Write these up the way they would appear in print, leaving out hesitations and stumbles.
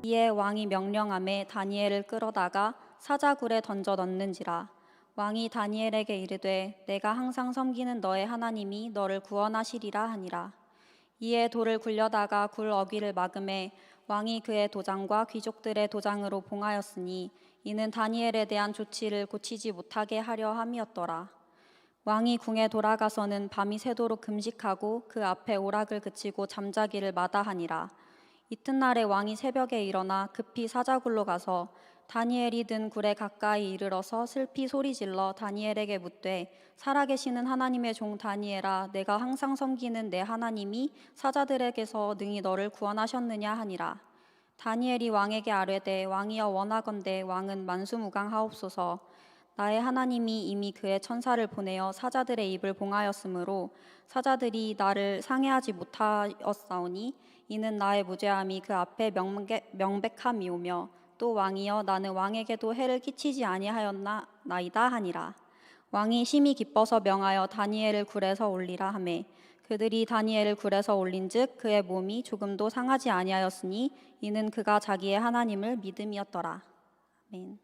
이에 왕이 명령하매 다니엘을 끌어다가 사자굴에 던져 넣는지라. 왕이 다니엘에게 이르되 내가 항상 섬기는 너의 하나님이 너를 구원하시리라 하니라. 이에 돌을 굴려다가 굴 어귀를 막음에 왕이 그의 도장과 귀족들의 도장으로 봉하였으니 이는 다니엘에 대한 조치를 고치지 못하게 하려 함이었더라. 왕이 궁에 돌아가서는 밤이 새도록 금식하고 그 앞에 오락을 그치고 잠자기를 마다하니라. 이튿날에 왕이 새벽에 일어나 급히 사자굴로 가서 다니엘이 든 굴에 가까이 이르러서 슬피 소리질러 다니엘에게 묻되 살아계시는 하나님의 종 다니엘아, 내가 항상 섬기는 내 하나님이 사자들에게서 능히 너를 구원하셨느냐 하니라. 다니엘이 왕에게 아뢰되 왕이여 원하건대 왕은 만수무강하옵소서. 나의 하나님이 이미 그의 천사를 보내어 사자들의 입을 봉하였으므로 사자들이 나를 상해하지 못하였사오니 이는 나의 무죄함이 그 앞에 명백함이오며 또 왕이여 나는 왕에게도 해를 끼치지 아니하였나이다 하니라. 왕이 심히 기뻐서 명하여 다니엘을 굴에서 올리라 하매 그들이 다니엘을 굴에서 올린즉 그의 몸이 조금도 상하지 아니하였으니 이는 그가 자기의 하나님을 믿음이었더라. 아멘.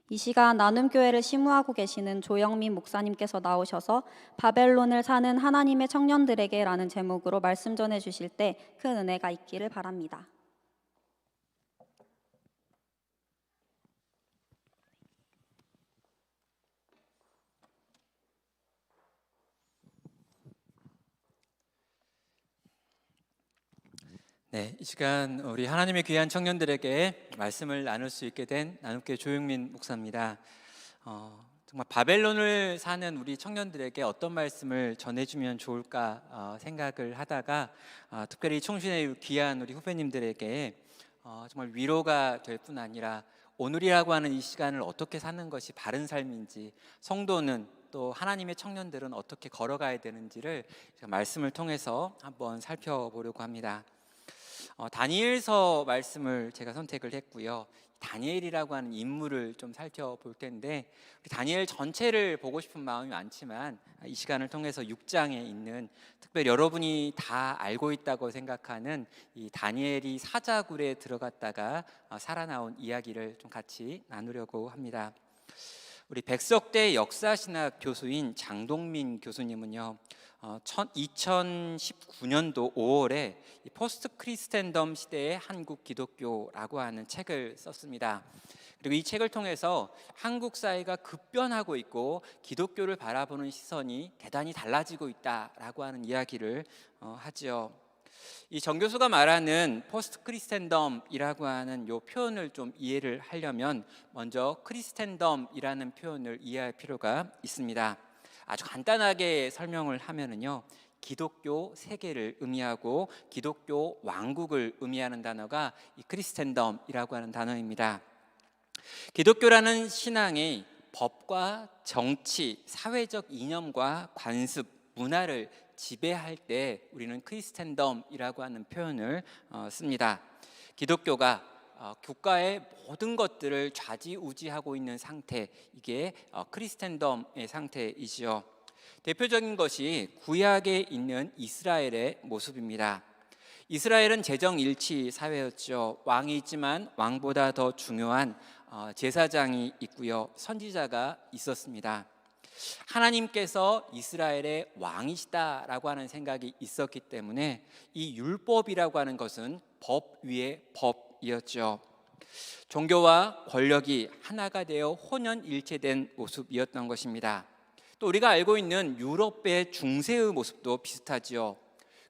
이 시간 나눔교회를 심우하고 계시는 조영민 목사님께서 나오셔서 바벨론을 사는 하나님의 청년들에게 라는 제목으로 말씀 전해 주실 때 큰 은혜가 있기를 바랍니다. 네, 이 시간 우리 하나님의 귀한 청년들에게 말씀을 나눌 수 있게 된 나눔교회 조영민 목사입니다. 정말 바벨론을 사는 우리 청년들에게 어떤 말씀을 전해주면 좋을까 생각을 하다가 특별히 청신의 귀한 우리 후배님들에게 정말 위로가 될 뿐 아니라 오늘이라고 하는 이 시간을 어떻게 사는 것이 바른 삶인지, 성도는 또 하나님의 청년들은 어떻게 걸어가야 되는지를 말씀을 통해서 한번 살펴보려고 합니다. 다니엘서 말씀을 제가 선택을 했고요. 다니엘이라고 하는 인물을 좀 살펴볼 텐데 다니엘 전체를 보고 싶은 마음이 많지만 이 시간을 통해서 6장에 있는 특별히 여러분이 다 알고 있다고 생각하는 이 다니엘이 사자굴에 들어갔다가 살아나온 이야기를 좀 같이 나누려고 합니다. 우리 백석대 역사신학 교수인 장동민 교수님은요, 2019년도 5월에 포스트 크리스텐덤 시대의 한국 기독교라고 하는 책을 썼습니다. 그리고 이 책을 통해서 한국 사회가 급변하고 있고 기독교를 바라보는 시선이 대단히 달라지고 있다라고 하는 이야기를 하죠. 이 정 교수가 말하는 포스트 크리스텐덤이라고 하는 요 표현을 좀 이해를 하려면 먼저 크리스텐덤이라는 표현을 이해할 필요가 있습니다. 아주 간단하게 설명을 하면은요, 기독교 세계를 의미하고 기독교 왕국을 의미하는 단어가 이 크리스텐덤이라고 하는 단어입니다. 기독교라는 신앙이 법과 정치, 사회적 이념과 관습, 문화를 지배할 때 우리는 크리스텐덤이라고 하는 표현을 씁니다. 기독교가 국가의 모든 것들을 좌지우지하고 있는 상태, 이게 크리스텐덤의 상태이지요. 대표적인 것이 구약에 있는 이스라엘의 모습입니다. 이스라엘은 재정일치 사회였죠. 왕이 있지만 왕보다 더 중요한 제사장이 있고요, 선지자가 있었습니다. 하나님께서 이스라엘의 왕이시다라고 하는 생각이 있었기 때문에 이 율법이라고 하는 것은 법 위에 법이었죠. 종교와 권력이 하나가 되어 혼연일체된 모습이었던 것입니다. 또 우리가 알고 있는 유럽의 중세의 모습도 비슷하지요.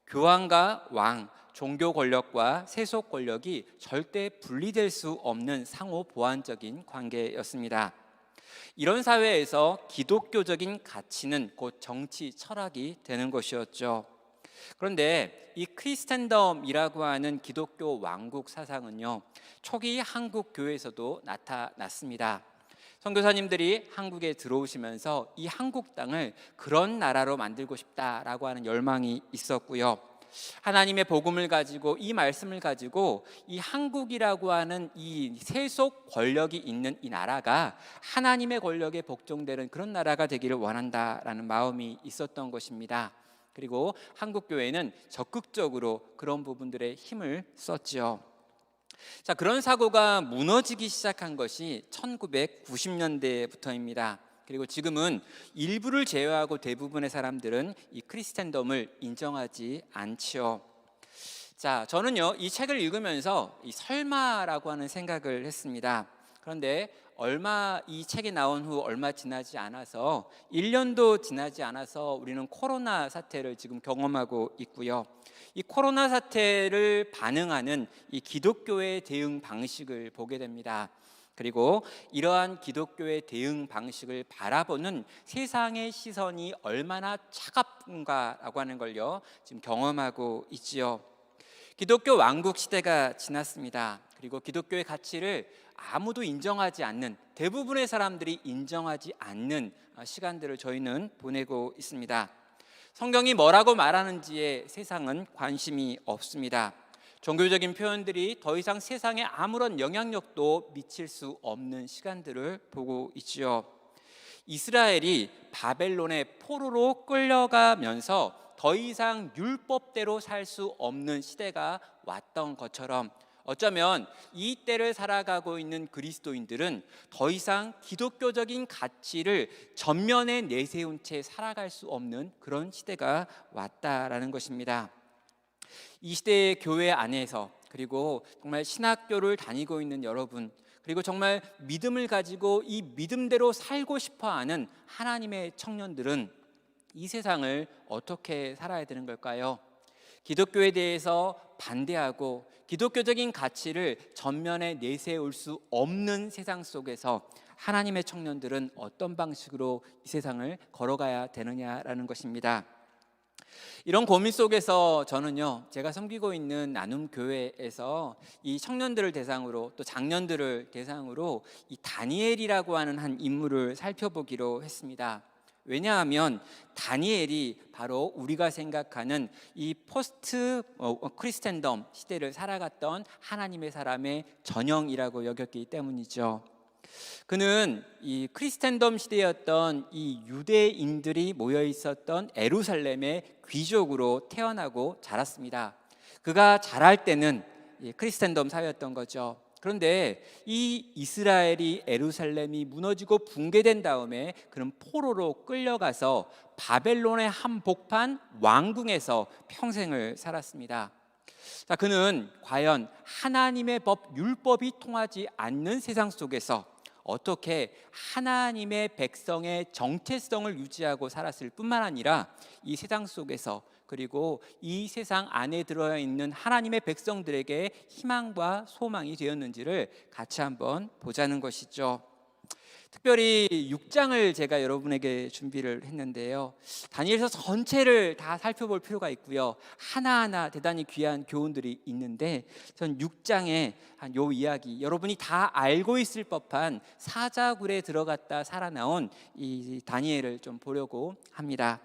교황과 왕, 종교 권력과 세속 권력이 절대 분리될 수 없는 상호 보완적인 관계였습니다. 이런 사회에서 기독교적인 가치는 곧 정치 철학이 되는 것이었죠. 그런데 이 크리스텐덤이라고 하는 기독교 왕국 사상은요, 초기 한국 교회에서도 나타났습니다. 선교사님들이 한국에 들어오시면서 이 한국 땅을 그런 나라로 만들고 싶다라고 하는 열망이 있었고요, 하나님의 복음을 가지고 이 말씀을 가지고 이 한국이라고 하는 이 세속 권력이 있는 이 나라가 하나님의 권력에 복종되는 그런 나라가 되기를 원한다라는 마음이 있었던 것입니다. 그리고 한국 교회는 적극적으로 그런 부분들에 힘을 썼죠. 자, 그런 사고가 무너지기 시작한 것이 1990년대부터입니다. 그리고 지금은 일부를 제외하고 대부분의 사람들은 이 크리스텐덤을 인정하지 않지요. 자, 저는요, 이 책을 읽으면서 이 설마라고 하는 생각을 했습니다. 그런데 이 책이 나온 후 얼마 지나지 않아서 1년도 지나지 않아서 우리는 코로나 사태를 지금 경험하고 있고요. 이 코로나 사태를 반응하는 이 기독교의 대응 방식을 보게 됩니다. 그리고 이러한 기독교의 대응 방식을 바라보는 세상의 시선이 얼마나 차갑은가라고 하는 걸요, 지금 경험하고 있지요. 기독교 왕국 시대가 지났습니다. 그리고 기독교의 가치를 아무도 인정하지 않는, 대부분의 사람들이 인정하지 않는 시간들을 저희는 보내고 있습니다. 성경이 뭐라고 말하는지에 세상은 관심이 없습니다. 종교적인 표현들이 더 이상 세상에 아무런 영향력도 미칠 수 없는 시간들을 보고 있지요. 이스라엘이 바벨론의 포로로 끌려가면서 더 이상 율법대로 살 수 없는 시대가 왔던 것처럼, 어쩌면 이 때를 살아가고 있는 그리스도인들은 더 이상 기독교적인 가치를 전면에 내세운 채 살아갈 수 없는 그런 시대가 왔다라는 것입니다. 이 시대의 교회 안에서, 그리고 정말 신학교를 다니고 있는 여러분, 그리고 정말 믿음을 가지고 이 믿음대로 살고 싶어하는 하나님의 청년들은 이 세상을 어떻게 살아야 되는 걸까요? 기독교에 대해서 반대하고 기독교적인 가치를 전면에 내세울 수 없는 세상 속에서 하나님의 청년들은 어떤 방식으로 이 세상을 걸어가야 되느냐라는 것입니다. 이런 고민 속에서 저는요, 제가 섬기고 있는 나눔 교회에서 이 청년들을 대상으로, 또 장년들을 대상으로 이 다니엘이라고 하는 한 인물을 살펴보기로 했습니다. 왜냐하면 다니엘이 바로 우리가 생각하는 이 포스트 크리스텐덤 시대를 살아갔던 하나님의 사람의 전형이라고 여겼기 때문이죠. 그는 이 크리스텐덤 시대였던 이 유대인들이 모여 있었던 예루살렘의 귀족으로 태어나고 자랐습니다. 그가 자랄 때는 크리스텐덤 사회였던 거죠. 그런데 이 이스라엘이, 예루살렘이 무너지고 붕괴된 다음에 그는 포로로 끌려가서 바벨론의 한복판 왕궁에서 평생을 살았습니다. 자, 그는 과연 하나님의 법, 율법이 통하지 않는 세상 속에서 어떻게 하나님의 백성의 정체성을 유지하고 살았을 뿐만 아니라 이 세상 속에서, 그리고 이 세상 안에 들어있는 하나님의 백성들에게 희망과 소망이 되었는지를 같이 한번 보자는 것이죠. 특별히 6장을 제가 여러분에게 준비를 했는데요, 다니엘서 전체를 다 살펴볼 필요가 있고요, 하나하나 대단히 귀한 교훈들이 있는데 전 6장의 한 요 이야기, 여러분이 다 알고 있을 법한 사자굴에 들어갔다 살아나온 이 다니엘을 좀 보려고 합니다.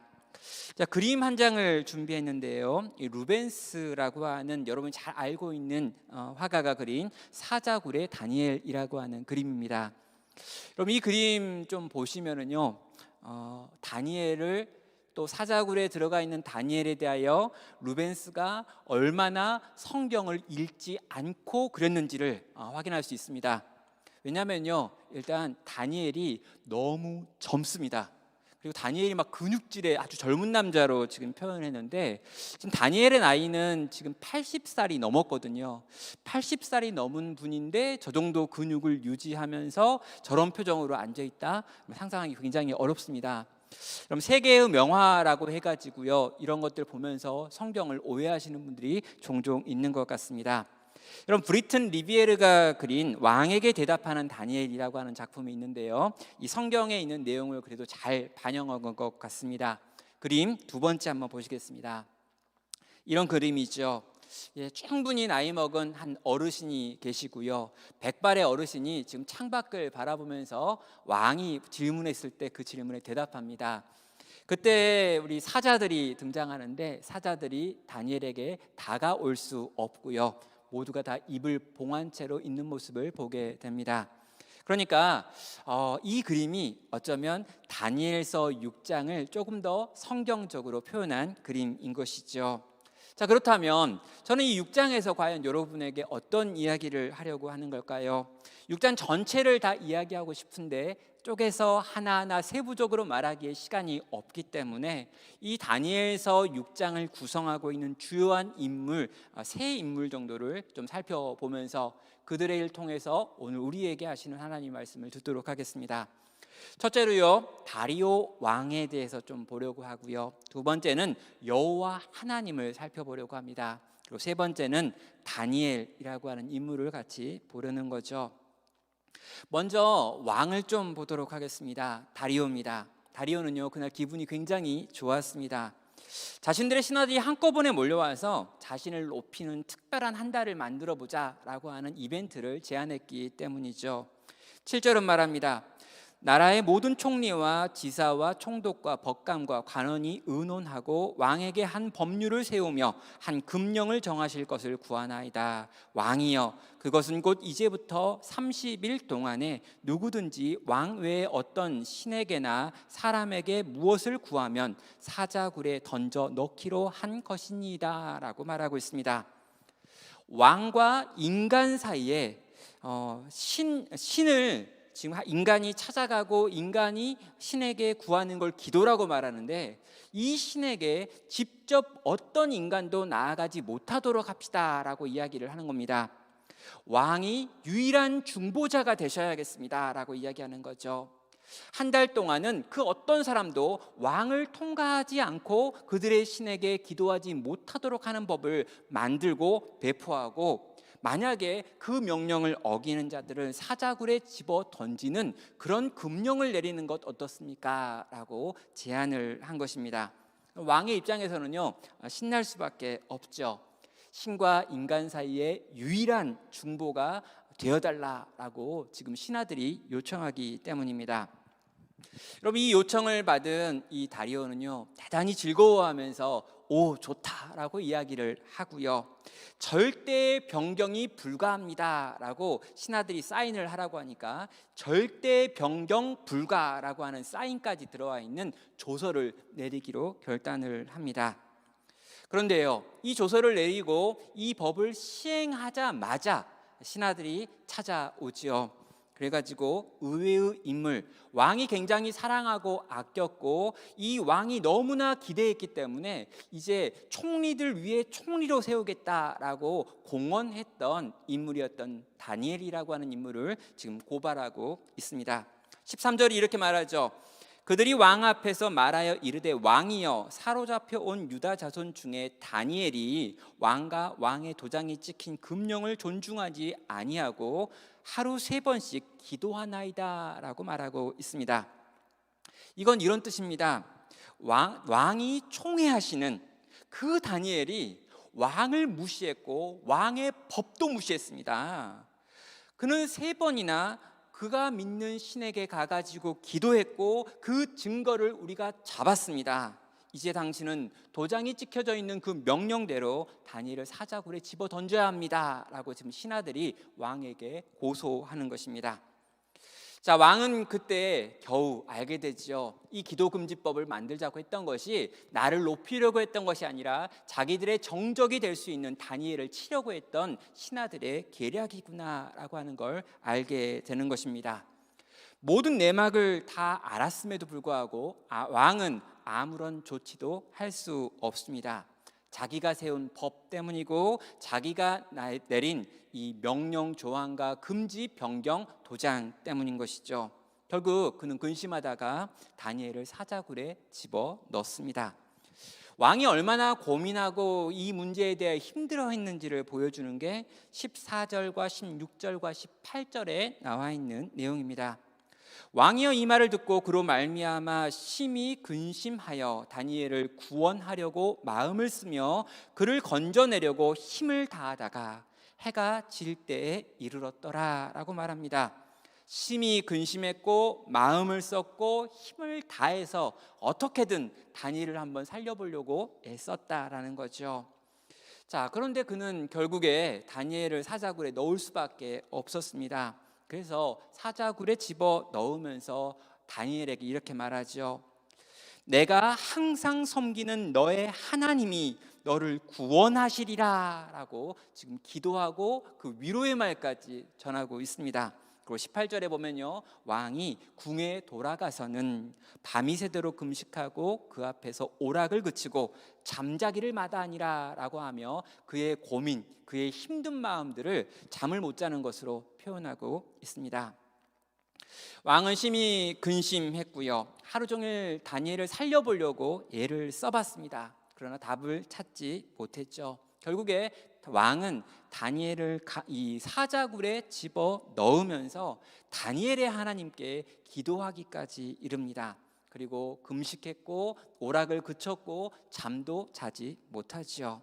자, 그림 한 장을 준비했는데요, 이 루벤스라고 하는 여러분이 잘 알고 있는 화가가 그린 사자굴의 다니엘이라고 하는 그림입니다. 그럼 이 그림 좀 보시면은요, 다니엘을, 또 사자굴에 들어가 있는 다니엘에 대하여 루벤스가 얼마나 성경을 읽지 않고 그렸는지를 확인할 수 있습니다. 왜냐하면요, 일단 다니엘이 너무 젊습니다. 그리고 다니엘이 막 근육질의 아주 젊은 남자로 지금 표현을 했는데, 지금 다니엘의 나이는 지금 80살이 넘었거든요. 80살이 넘은 분인데 저 정도 근육을 유지하면서 저런 표정으로 앉아있다, 상상하기 굉장히 어렵습니다. 그럼 세계의 명화라고 해가지고요, 이런 것들 보면서 성경을 오해하시는 분들이 종종 있는 것 같습니다. 여러분, 브리튼 리비에르가 그린 왕에게 대답하는 다니엘이라고 하는 작품이 있는데요, 이 성경에 있는 내용을 그래도 잘 반영한 것 같습니다. 그림 두 번째 한번 보시겠습니다. 이런 그림이죠. 충분히 나이 먹은 한 어르신이 계시고요, 백발의 어르신이 지금 창밖을 바라보면서 왕이 질문했을 때 그 질문에 대답합니다. 그때 우리 사자들이 등장하는데, 사자들이 다니엘에게 다가올 수 없고요, 모두가 다 입을 봉한 채로 있는 모습을 보게 됩니다. 그러니까 이 그림이 어쩌면 다니엘서 6장을 조금 더 성경적으로 표현한 그림인 것이죠. 자, 그렇다면 저는 이 6장에서 과연 여러분에게 어떤 이야기를 하려고 하는 걸까요? 6장 전체를 다 이야기하고 싶은데 쪼개서 하나하나 세부적으로 말하기에 시간이 없기 때문에 이 다니엘서 6장을 구성하고 있는 주요한 인물, 세 인물 정도를 좀 살펴보면서 그들의 일 통해서 오늘 우리에게 하시는 하나님 말씀을 듣도록 하겠습니다. 첫째로요, 다리오 왕에 대해서 좀 보려고 하고요. 두 번째는 여호와 하나님을 살펴보려고 합니다. 그리고 세 번째는 다니엘이라고 하는 인물을 같이 보려는 거죠. 먼저 왕을 좀 보도록 하겠습니다. 다리오입니다. 다리오는요, 그날 기분이 굉장히 좋았습니다. 자신들의 신하들이 한꺼번에 몰려와서 자신을 높이는 특별한 한 달을 만들어 보자라고 하는 이벤트를 제안했기 때문이죠. 7절은 말합니다. 나라의 모든 총리와 지사와 총독과 법관과 관원이 의논하고 왕에게 한 법률을 세우며 한 금령을 정하실 것을 구하나이다. 왕이여, 그것은 곧 이제부터 30일 동안에 누구든지 왕 외에 어떤 신에게나 사람에게 무엇을 구하면 사자굴에 던져 넣기로 한 것이니이다 라고 말하고 있습니다. 왕과 인간 사이에 신을 지금 인간이 찾아가고 인간이 신에게 구하는 걸 기도라고 말하는데, 이 신에게 직접 어떤 인간도 나아가지 못하도록 합시다라고 이야기를 하는 겁니다. 왕이 유일한 중보자가 되셔야겠습니다라고 이야기하는 거죠. 한 달 동안은 그 어떤 사람도 왕을 통과하지 않고 그들의 신에게 기도하지 못하도록 하는 법을 만들고 배포하고, 만약에 그 명령을 어기는 자들을 사자굴에 집어 던지는 그런 금령을 내리는 것 어떻습니까? 라고 제안을 한 것입니다. 왕의 입장에서는요, 신날 수밖에 없죠. 신과 인간 사이에 유일한 중보가 되어달라라고 지금 신하들이 요청하기 때문입니다. 여러분, 이 요청을 받은 이 다리오는요, 대단히 즐거워하면서 오, 좋다라고 이야기를 하고요, 절대 변경이 불가합니다라고 신하들이 사인을 하라고 하니까 절대 변경 불가라고 하는 사인까지 들어와 있는 조서를 내리기로 결단을 합니다. 그런데요, 이 조서를 내리고 이 법을 시행하자마자 신하들이 찾아오지요. 그래가지고 의외의 인물, 왕이 굉장히 사랑하고 아꼈고 이 왕이 너무나 기대했기 때문에 이제 총리들 위에 총리로 세우겠다라고 공언했던 인물이었던 다니엘이라고 하는 인물을 지금 고발하고 있습니다. 13절이 이렇게 말하죠. 그들이 왕 앞에서 말하여 이르되, 왕이여, 사로잡혀 온 유다 자손 중에 다니엘이 왕과 왕의 도장이 찍힌 금령을 존중하지 아니하고 하루 3번씩 기도하나이다 라고 말하고 있습니다. 이건 이런 뜻입니다. 왕이 총애하시는 그 다니엘이 왕을 무시했고 왕의 법도 무시했습니다. 그는 3번이나 그가 믿는 신에게 가가지고 기도했고 그 증거를 우리가 잡았습니다. 이제 당신은 도장이 찍혀져 있는 그 명령대로 다니엘을 사자굴에 집어 던져야 합니다 라고 지금 신하들이 왕에게 고소하는 것입니다. 자, 왕은 그때 겨우 알게 되죠. 이 기도금지법을 만들자고 했던 것이 나를 높이려고 했던 것이 아니라 자기들의 정적이 될 수 있는 다니엘을 치려고 했던 신하들의 계략이구나라고 하는 걸 알게 되는 것입니다. 모든 내막을 다 알았음에도 불구하고 왕은 아무런 조치도 할 수 없습니다. 자기가 세운 법 때문이고 자기가 내린 이 명령 조항과 금지 변경 도장 때문인 것이죠. 결국 그는 근심하다가 다니엘을 사자굴에 집어 넣습니다. 왕이 얼마나 고민하고 이 문제에 대해 힘들어했는지를 보여주는 게 14절과 16절과 18절에 나와 있는 내용입니다. 왕이여, 이 말을 듣고 그로 말미암아 심히 근심하여 다니엘을 구원하려고 마음을 쓰며 그를 건져내려고 힘을 다하다가 해가 질 때에 이르렀더라 라고 말합니다. 심히 근심했고 마음을 썼고 힘을 다해서 어떻게든 다니엘을 한번 살려보려고 애썼다라는 거죠. 자, 그런데 그는 결국에 다니엘을 사자굴에 넣을 수밖에 없었습니다. 그래서 사자굴에 집어 넣으면서 다니엘에게 이렇게 말하죠. 내가 항상 섬기는 너의 하나님이 너를 구원하시리라라고 지금 기도하고 그 위로의 말까지 전하고 있습니다. 그리고 18절에 보면요, 왕이 궁에 돌아가서는 밤이 새도록 금식하고 그 앞에서 오락을 그치고 잠자기를 마다하니라라고 하며 그의 고민, 그의 힘든 마음들을 잠을 못 자는 것으로 표현하고 있습니다. 왕은 심히 근심했고요, 하루 종일 다니엘을 살려보려고 애를 써봤습니다. 그러나 답을 찾지 못했죠. 결국에 왕은 다니엘을 이 사자굴에 집어 넣으면서 다니엘의 하나님께 기도하기까지 이릅니다. 그리고 금식했고 오락을 그쳤고 잠도 자지 못하지요.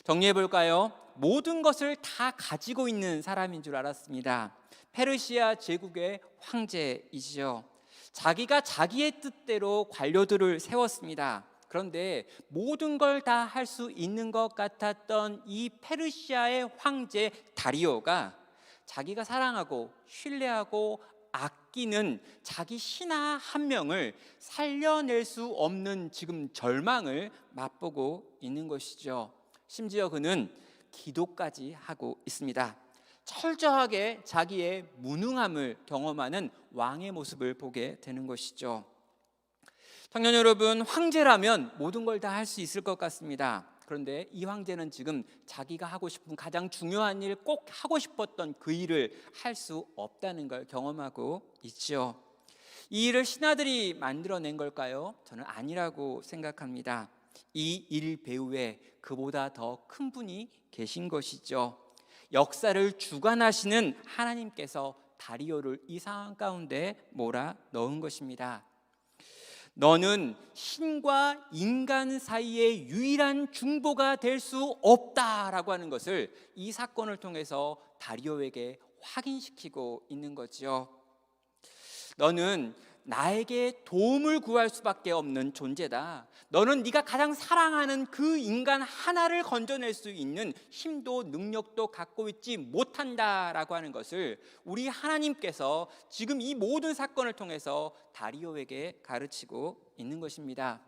정리해 볼까요? 모든 것을 다 가지고 있는 사람인 줄 알았습니다. 페르시아 제국의 황제이지요. 자기가 자기의 뜻대로 관료들을 세웠습니다. 그런데 모든 걸 다 할 수 있는 것 같았던 이 페르시아의 황제 다리오가 자기가 사랑하고 신뢰하고 아끼는 자기 신하 한 명을 살려낼 수 없는 지금 절망을 맛보고 있는 것이죠. 심지어 그는 기도까지 하고 있습니다. 철저하게 자기의 무능함을 경험하는 왕의 모습을 보게 되는 것이죠. 청년 여러분, 황제라면 모든 걸 다 할 수 있을 것 같습니다. 그런데 이 황제는 지금 자기가 하고 싶은 가장 중요한 일, 꼭 하고 싶었던 그 일을 할 수 없다는 걸 경험하고 있죠. 이 일을 신하들이 만들어낸 걸까요? 저는 아니라고 생각합니다. 이 일 배후에 그보다 더 큰 분이 계신 것이죠. 역사를 주관하시는 하나님께서 다리오를 이 상황 가운데 몰아 넣은 것입니다. 너는 신과 인간 사이의 유일한 중보가 될 수 없다라고 하는 것을 이 사건을 통해서 다리오에게 확인시키고 있는 거지요. 너는 나에게 도움을 구할 수밖에 없는 존재다. 너는 네가 가장 사랑하는 그 인간 하나를 건져낼 수 있는 힘도 능력도 갖고 있지 못한다라고 하는 것을 우리 하나님께서 지금 이 모든 사건을 통해서 다리오에게 가르치고 있는 것입니다.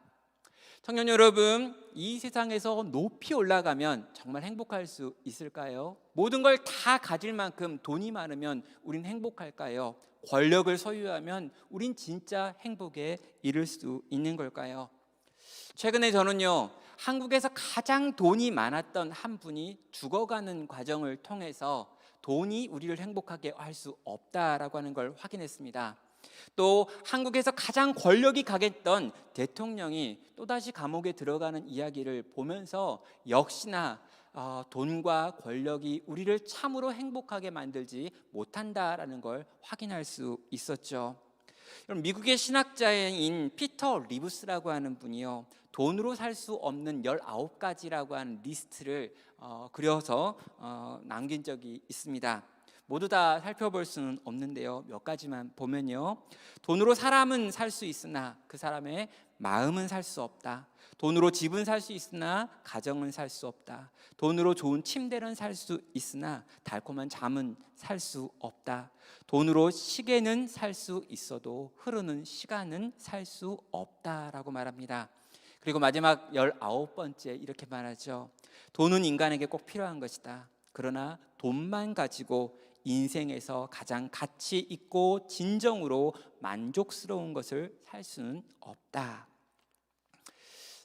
청년 여러분, 이 세상에서 높이 올라가면 정말 행복할 수 있을까요? 모든 걸 다 가질 만큼 돈이 많으면 우린 행복할까요? 권력을 소유하면 우린 진짜 행복에 이를 수 있는 걸까요? 최근에 저는요, 한국에서 가장 돈이 많았던 한 분이 죽어가는 과정을 통해서 돈이 우리를 행복하게 할 수 없다라고 하는 걸 확인했습니다. 또 한국에서 가장 권력이 강했던 대통령이 또다시 감옥에 들어가는 이야기를 보면서 역시나 돈과 권력이 우리를 참으로 행복하게 만들지 못한다라는 걸 확인할 수 있었죠. 여러분, 미국의 신학자인 피터 리브스라고 하는 분이요, 돈으로 살 수 없는 19가지라고 하는 리스트를 그려서 남긴 적이 있습니다. 모두 다 살펴볼 수는 없는데요, 몇 가지만 보면요, 돈으로 사람은 살 수 있으나 그 사람의 마음은 살 수 없다. 돈으로 집은 살 수 있으나 가정은 살 수 없다. 돈으로 좋은 침대는 살 수 있으나 달콤한 잠은 살 수 없다. 돈으로 시계는 살 수 있어도 흐르는 시간은 살 수 없다라고 말합니다. 그리고 마지막 19번째 이렇게 말하죠. 돈은 인간에게 꼭 필요한 것이다. 그러나 돈만 가지고 인생에서 가장 가치 있고 진정으로 만족스러운 것을 살 수는 없다.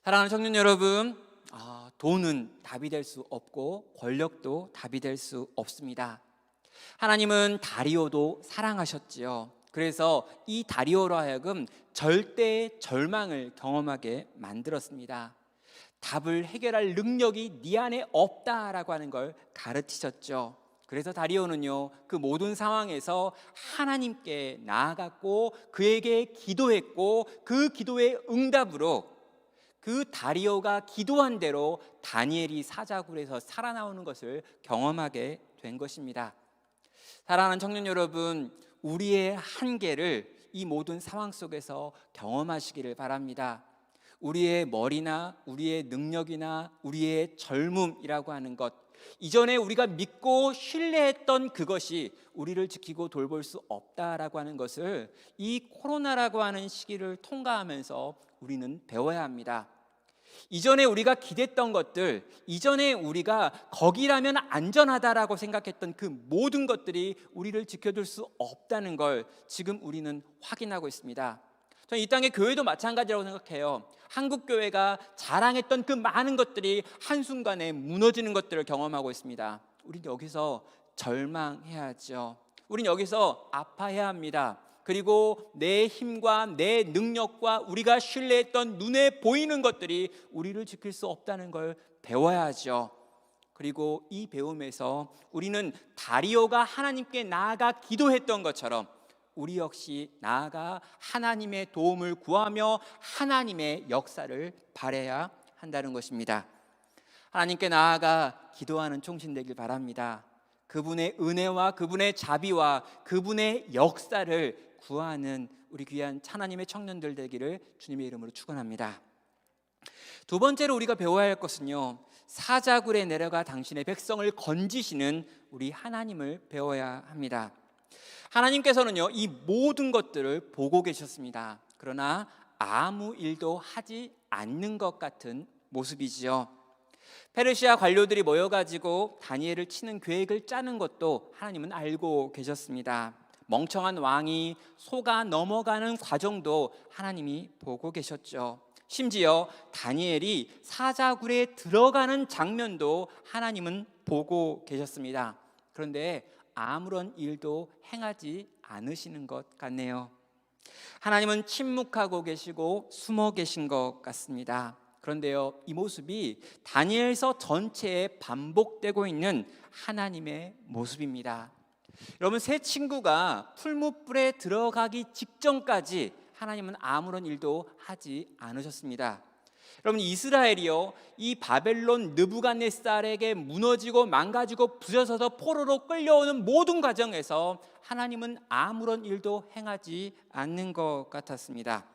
사랑하는 청년 여러분, 돈은 답이 될 수 없고 권력도 답이 될 수 없습니다. 하나님은 다리오도 사랑하셨지요. 그래서 이 다리오로 하여금 절대의 절망을 경험하게 만들었습니다. 답을 해결할 능력이 네 안에 없다라고 하는 걸 가르치셨죠. 그래서 다리오는요, 그 모든 상황에서 하나님께 나아갔고 그에게 기도했고 그 기도의 응답으로 그 다리오가 기도한 대로 다니엘이 사자굴에서 살아나오는 것을 경험하게 된 것입니다. 사랑하는 청년 여러분, 우리의 한계를 이 모든 상황 속에서 경험하시기를 바랍니다. 우리의 머리나 우리의 능력이나 우리의 젊음이라고 하는 것, 이전에 우리가 믿고 신뢰했던 그것이 우리를 지키고 돌볼 수 없다라고 하는 것을 이 코로나라고 하는 시기를 통과하면서 우리는 배워야 합니다. 이전에 우리가 기댔던 것들, 이전에 우리가 거기라면 안전하다라고 생각했던 그 모든 것들이 우리를 지켜줄 수 없다는 걸 지금 우리는 확인하고 있습니다. 저는 이 땅의 교회도 마찬가지라고 생각해요. 한국 교회가 자랑했던 그 많은 것들이 한순간에 무너지는 것들을 경험하고 있습니다. 우린 여기서 절망해야죠. 우린 여기서 아파해야 합니다. 그리고 내 힘과 내 능력과 우리가 신뢰했던 눈에 보이는 것들이 우리를 지킬 수 없다는 걸 배워야죠. 그리고 이 배움에서 우리는 다리오가 하나님께 나아가 기도했던 것처럼 우리 역시 나아가 하나님의 도움을 구하며 하나님의 역사를 바라야 한다는 것입니다. 하나님께 나아가 기도하는 총신 되길 바랍니다. 그분의 은혜와 그분의 자비와 그분의 역사를 구하는 우리 귀한 하나님의 청년들 되기를 주님의 이름으로 축원합니다. 두 번째로 우리가 배워야 할 것은요, 사자굴에 내려가 당신의 백성을 건지시는 우리 하나님을 배워야 합니다. 하나님께서는요, 이 모든 것들을 보고 계셨습니다. 그러나 아무 일도 하지 않는 것 같은 모습이지요. 페르시아 관료들이 모여가지고 다니엘을 치는 계획을 짜는 것도 하나님은 알고 계셨습니다. 멍청한 왕이 속아 넘어가는 과정도 하나님이 보고 계셨죠. 심지어 다니엘이 사자굴에 들어가는 장면도 하나님은 보고 계셨습니다. 그런데 아무런 일도 행하지 않으시는 것 같네요. 하나님은 침묵하고 계시고 숨어 계신 것 같습니다. 그런데요, 이 모습이 다니엘서 전체에 반복되고 있는 하나님의 모습입니다. 여러분, 새 친구가 풀무불에 들어가기 직전까지 하나님은 아무런 일도 하지 않으셨습니다. 여러분, 이스라엘이요, 이 바벨론 느부갓네살에게 무너지고 망가지고 부서져서 포로로 끌려오는 모든 과정에서 하나님은 아무런 일도 행하지 않는 것 같았습니다.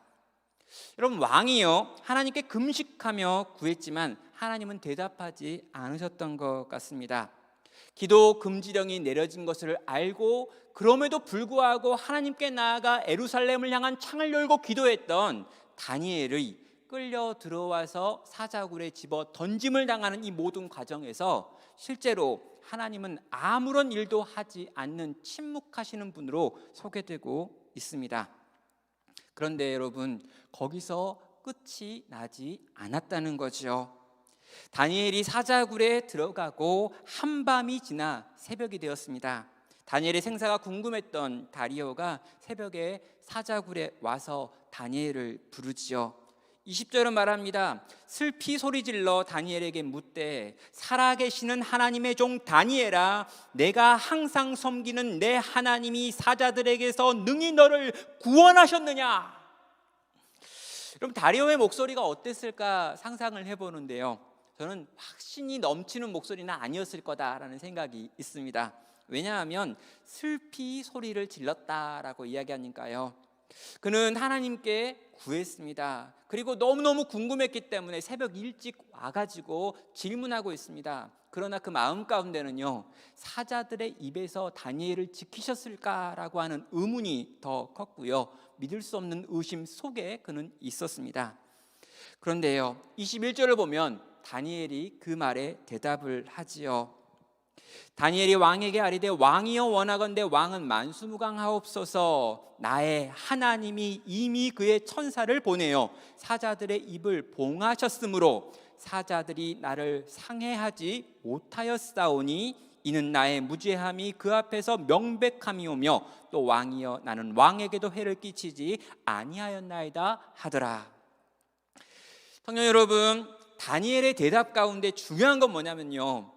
여러분, 왕이요, 하나님께 금식하며 구했지만 하나님은 대답하지 않으셨던 것 같습니다. 기도 금지령이 내려진 것을 알고 그럼에도 불구하고 하나님께 나아가 예루살렘을 향한 창을 열고 기도했던 다니엘의 끌려 들어와서 사자굴에 집어 던짐을 당하는 이 모든 과정에서 실제로 하나님은 아무런 일도 하지 않는 침묵하시는 분으로 소개되고 있습니다. 그런데 여러분, 거기서 끝이 나지 않았다는 거죠. 다니엘이 사자굴에 들어가고 한밤이 지나 새벽이 되었습니다. 다니엘의 생사가 궁금했던 다리오가 새벽에 사자굴에 와서 다니엘을 부르지요. 20절은 말합니다. 슬피 소리질러 다니엘에게 묻되 살아계시는 하나님의 종 다니엘아, 내가 항상 섬기는 내 하나님이 사자들에게서 능히 너를 구원하셨느냐? 여러분, 다리오의 목소리가 어땠을까 상상을 해보는데요, 저는 확신이 넘치는 목소리는 아니었을 거다라는 생각이 있습니다. 왜냐하면 슬피 소리를 질렀다라고 이야기하니까요, 그는 하나님께 구했습니다. 그리고 너무너무 궁금했기 때문에 새벽 일찍 와가지고 질문하고 있습니다. 그러나 그 마음 가운데는요, 사자들의 입에서 다니엘을 지키셨을까라고 하는 의문이 더 컸고요, 믿을 수 없는 의심 속에 그는 있었습니다. 그런데요, 21절을 보면 다니엘이 그 말에 대답을 하지요. 다니엘이 왕에게 아뢰되 왕이여 원하건대 왕은 만수무강하옵소서. 나의 하나님이 이미 그의 천사를 보내어 사자들의 입을 봉하셨으므로 사자들이 나를 상해하지 못하였사오니 이는 나의 무죄함이 그 앞에서 명백함이오며 또 왕이여 나는 왕에게도 해를 끼치지 아니하였나이다 하더라. 성도 여러분, 다니엘의 대답 가운데 중요한 건 뭐냐면요,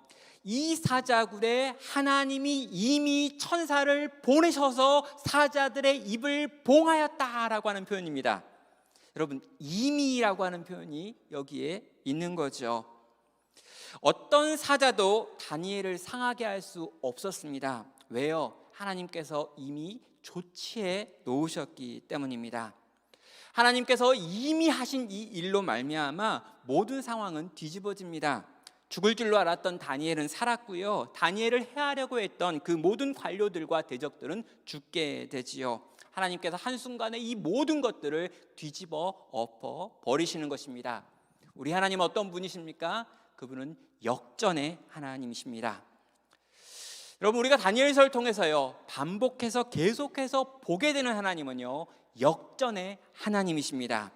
이 사자굴에 하나님이 이미 천사를 보내셔서 사자들의 입을 봉하였다라고 하는 표현입니다. 여러분, 이미라고 하는 표현이 여기에 있는 거죠. 어떤 사자도 다니엘을 상하게 할 수 없었습니다. 왜요? 하나님께서 이미 조치해 놓으셨기 때문입니다. 하나님께서 이미 하신 이 일로 말미암아 모든 상황은 뒤집어집니다. 죽을 줄로 알았던 다니엘은 살았고요, 다니엘을 해하려고 했던 그 모든 관료들과 대적들은 죽게 되지요. 하나님께서 한순간에 이 모든 것들을 뒤집어 엎어 버리시는 것입니다. 우리 하나님 어떤 분이십니까? 그분은 역전의 하나님이십니다. 여러분, 우리가 다니엘서를 통해서요, 반복해서 계속해서 보게 되는 하나님은요, 역전의 하나님이십니다.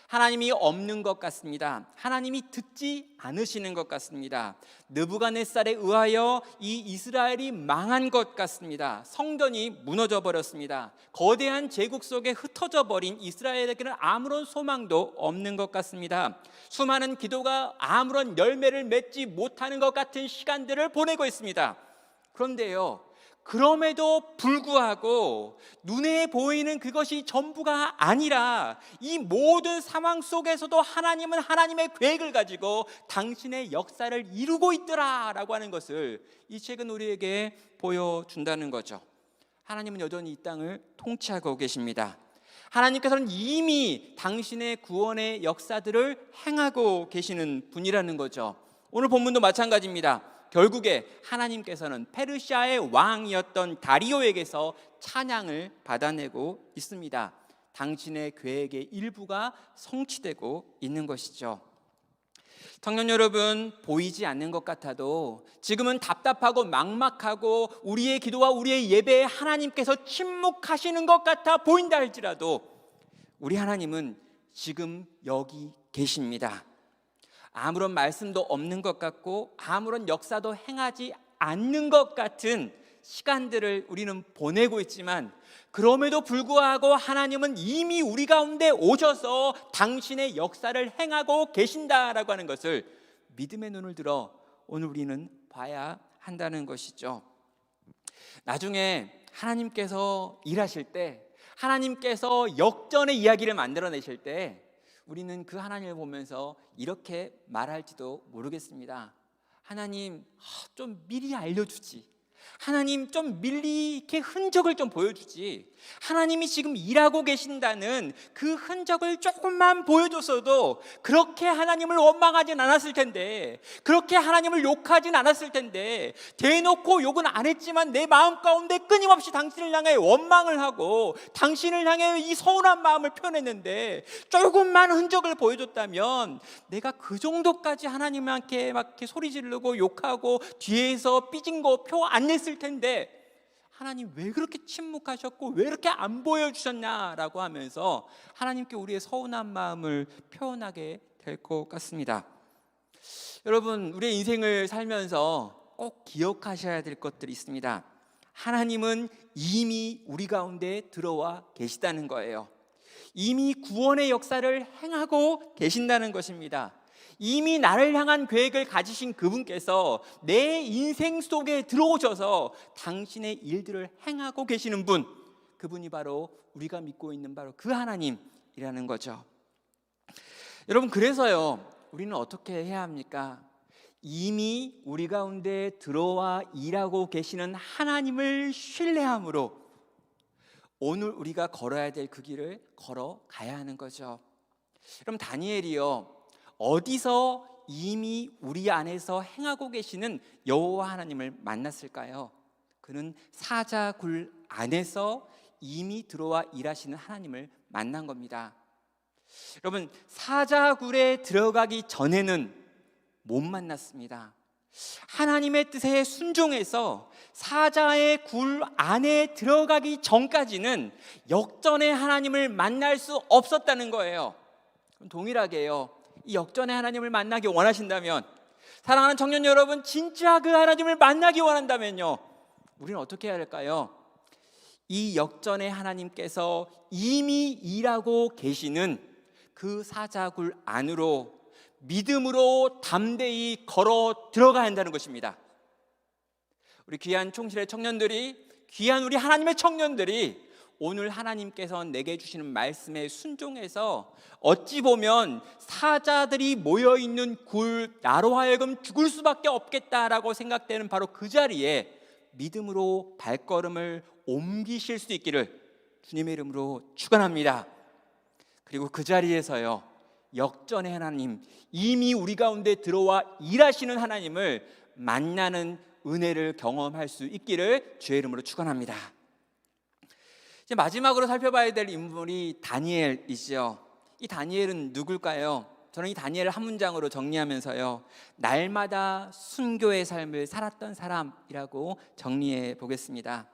하나님이 없는 것 같습니다. 하나님이 듣지 않으시는 것 같습니다. 느부갓네살에 의하여 이 이스라엘이 망한 것 같습니다. 성전이 무너져 버렸습니다. 거대한 제국 속에 흩어져 버린 이스라엘에게는 아무런 소망도 없는 것 같습니다. 수많은 기도가 아무런 열매를 맺지 못하는 것 같은 시간들을 보내고 있습니다. 그런데요, 그럼에도 불구하고 눈에 보이는 그것이 전부가 아니라 이 모든 상황 속에서도 하나님은 하나님의 계획을 가지고 당신의 역사를 이루고 있더라라고 하는 것을 이 책은 우리에게 보여준다는 거죠. 하나님은 여전히 이 땅을 통치하고 계십니다. 하나님께서는 이미 당신의 구원의 역사들을 행하고 계시는 분이라는 거죠. 오늘 본문도 마찬가지입니다. 결국에 하나님께서는 페르시아의 왕이었던 다리오에게서 찬양을 받아내고 있습니다. 당신의 계획의 일부가 성취되고 있는 것이죠. 청년 여러분, 보이지 않는 것 같아도 지금은 답답하고 막막하고 우리의 기도와 우리의 예배에 하나님께서 침묵하시는 것 같아 보인다 할지라도 우리 하나님은 지금 여기 계십니다. 아무런 말씀도 없는 것 같고 아무런 역사도 행하지 않는 것 같은 시간들을 우리는 보내고 있지만, 그럼에도 불구하고 하나님은 이미 우리 가운데 오셔서 당신의 역사를 행하고 계신다라고 하는 것을 믿음의 눈을 들어 오늘 우리는 봐야 한다는 것이죠. 나중에 하나님께서 일하실 때, 하나님께서 역전의 이야기를 만들어내실 때 우리는 그 하나님을 보면서 이렇게 말할지도 모르겠습니다. 하나님, 좀 미리 알려주지. 하나님, 좀 미리 이렇게 흔적을 좀 보여주지. 하나님이 지금 일하고 계신다는 그 흔적을 조금만 보여줬어도 그렇게 하나님을 원망하진 않았을 텐데, 그렇게 하나님을 욕하진 않았을 텐데, 대놓고 욕은 안 했지만 내 마음 가운데 끊임없이 당신을 향해 원망을 하고 당신을 향해 이 서운한 마음을 표현했는데, 조금만 흔적을 보여줬다면 내가 그 정도까지 하나님한테 막 이렇게 소리 지르고 욕하고 뒤에서 삐진 거 표 안 냈을 텐데, 하나님 왜 그렇게 침묵하셨고 왜 이렇게 안 보여주셨냐라고 하면서 하나님께 우리의 서운한 마음을 표현하게 될 것 같습니다. 여러분, 우리의 인생을 살면서 꼭 기억하셔야 될 것들이 있습니다. 하나님은 이미 우리 가운데 들어와 계시다는 거예요. 이미 구원의 역사를 행하고 계신다는 것입니다. 이미 나를 향한 계획을 가지신 그분께서 내 인생 속에 들어오셔서 당신의 일들을 행하고 계시는 분, 그분이 바로 우리가 믿고 있는 바로 그 하나님이라는 거죠. 여러분, 그래서요, 우리는 어떻게 해야 합니까? 이미 우리 가운데 들어와 일하고 계시는 하나님을 신뢰함으로 오늘 우리가 걸어야 될 그 길을 걸어가야 하는 거죠. 그럼 다니엘이요, 어디서 이미 우리 안에서 행하고 계시는 여호와 하나님을 만났을까요? 그는 사자굴 안에서 이미 들어와 일하시는 하나님을 만난 겁니다. 여러분, 사자굴에 들어가기 전에는 못 만났습니다. 하나님의 뜻에 순종해서 사자의 굴 안에 들어가기 전까지는 역전의 하나님을 만날 수 없었다는 거예요. 동일하게요, 이 역전의 하나님을 만나기 원하신다면, 사랑하는 청년 여러분, 진짜 그 하나님을 만나기 원한다면요, 우리는 어떻게 해야 할까요? 이 역전의 하나님께서 이미 일하고 계시는 그 사자굴 안으로 믿음으로 담대히 걸어 들어가야 한다는 것입니다. 우리 귀한 총실의 청년들이, 귀한 우리 하나님의 청년들이 오늘 하나님께서 내게 주시는 말씀에 순종해서 어찌 보면 사자들이 모여있는 굴, 나로 하여금 죽을 수밖에 없겠다라고 생각되는 바로 그 자리에 믿음으로 발걸음을 옮기실 수 있기를 주님의 이름으로 축원합니다. 그리고 그 자리에서요, 역전의 하나님, 이미 우리 가운데 들어와 일하시는 하나님을 만나는 은혜를 경험할 수 있기를 주의 이름으로 축원합니다. 이제 마지막으로 살펴봐야 될 인물이 다니엘이죠. 이 다니엘은 누굴까요? 저는 이 다니엘을 한 문장으로 정리하면서요, 날마다 순교의 삶을 살았던 사람이라고 정리해 보겠습니다.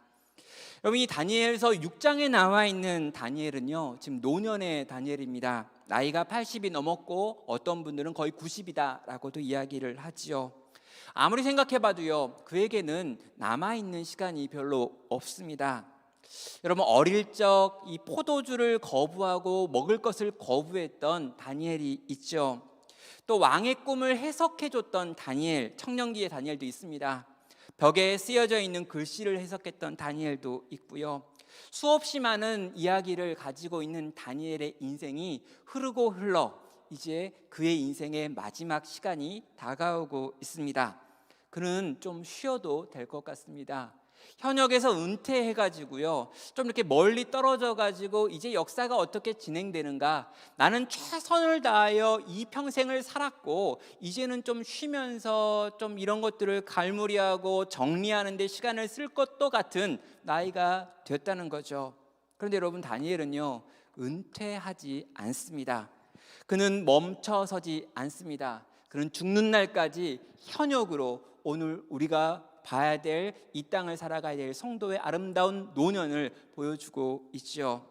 여러분, 이 다니엘서 6장에 나와 있는 다니엘은요, 지금 노년의 다니엘입니다. 나이가 80이 넘었고 어떤 분들은 거의 90이다라고도 이야기를 하지요. 아무리 생각해봐도요, 그에게는 남아있는 시간이 별로 없습니다. 여러분, 어릴 적 이 포도주를 거부하고 먹을 것을 거부했던 다니엘이 있죠. 또 왕의 꿈을 해석해줬던 다니엘, 청년기의 다니엘도 있습니다. 벽에 쓰여져 있는 글씨를 해석했던 다니엘도 있고요. 수없이 많은 이야기를 가지고 있는 다니엘의 인생이 흐르고 흘러 이제 그의 인생의 마지막 시간이 다가오고 있습니다. 그는 좀 쉬어도 될 것 같습니다. 현역에서 은퇴해가지고요, 좀 이렇게 멀리 떨어져가지고 이제 역사가 어떻게 진행되는가, 나는 최선을 다하여 이 평생을 살았고 이제는 좀 쉬면서 좀 이런 것들을 갈무리하고 정리하는 데 시간을 쓸 것도 같은 나이가 됐다는 거죠. 그런데 여러분, 다니엘은요, 은퇴하지 않습니다. 그는 멈춰서지 않습니다. 그는 죽는 날까지 현역으로 오늘 우리가 봐야 될 이 땅을 살아가야 될 성도의 아름다운 노년을 보여주고 있죠.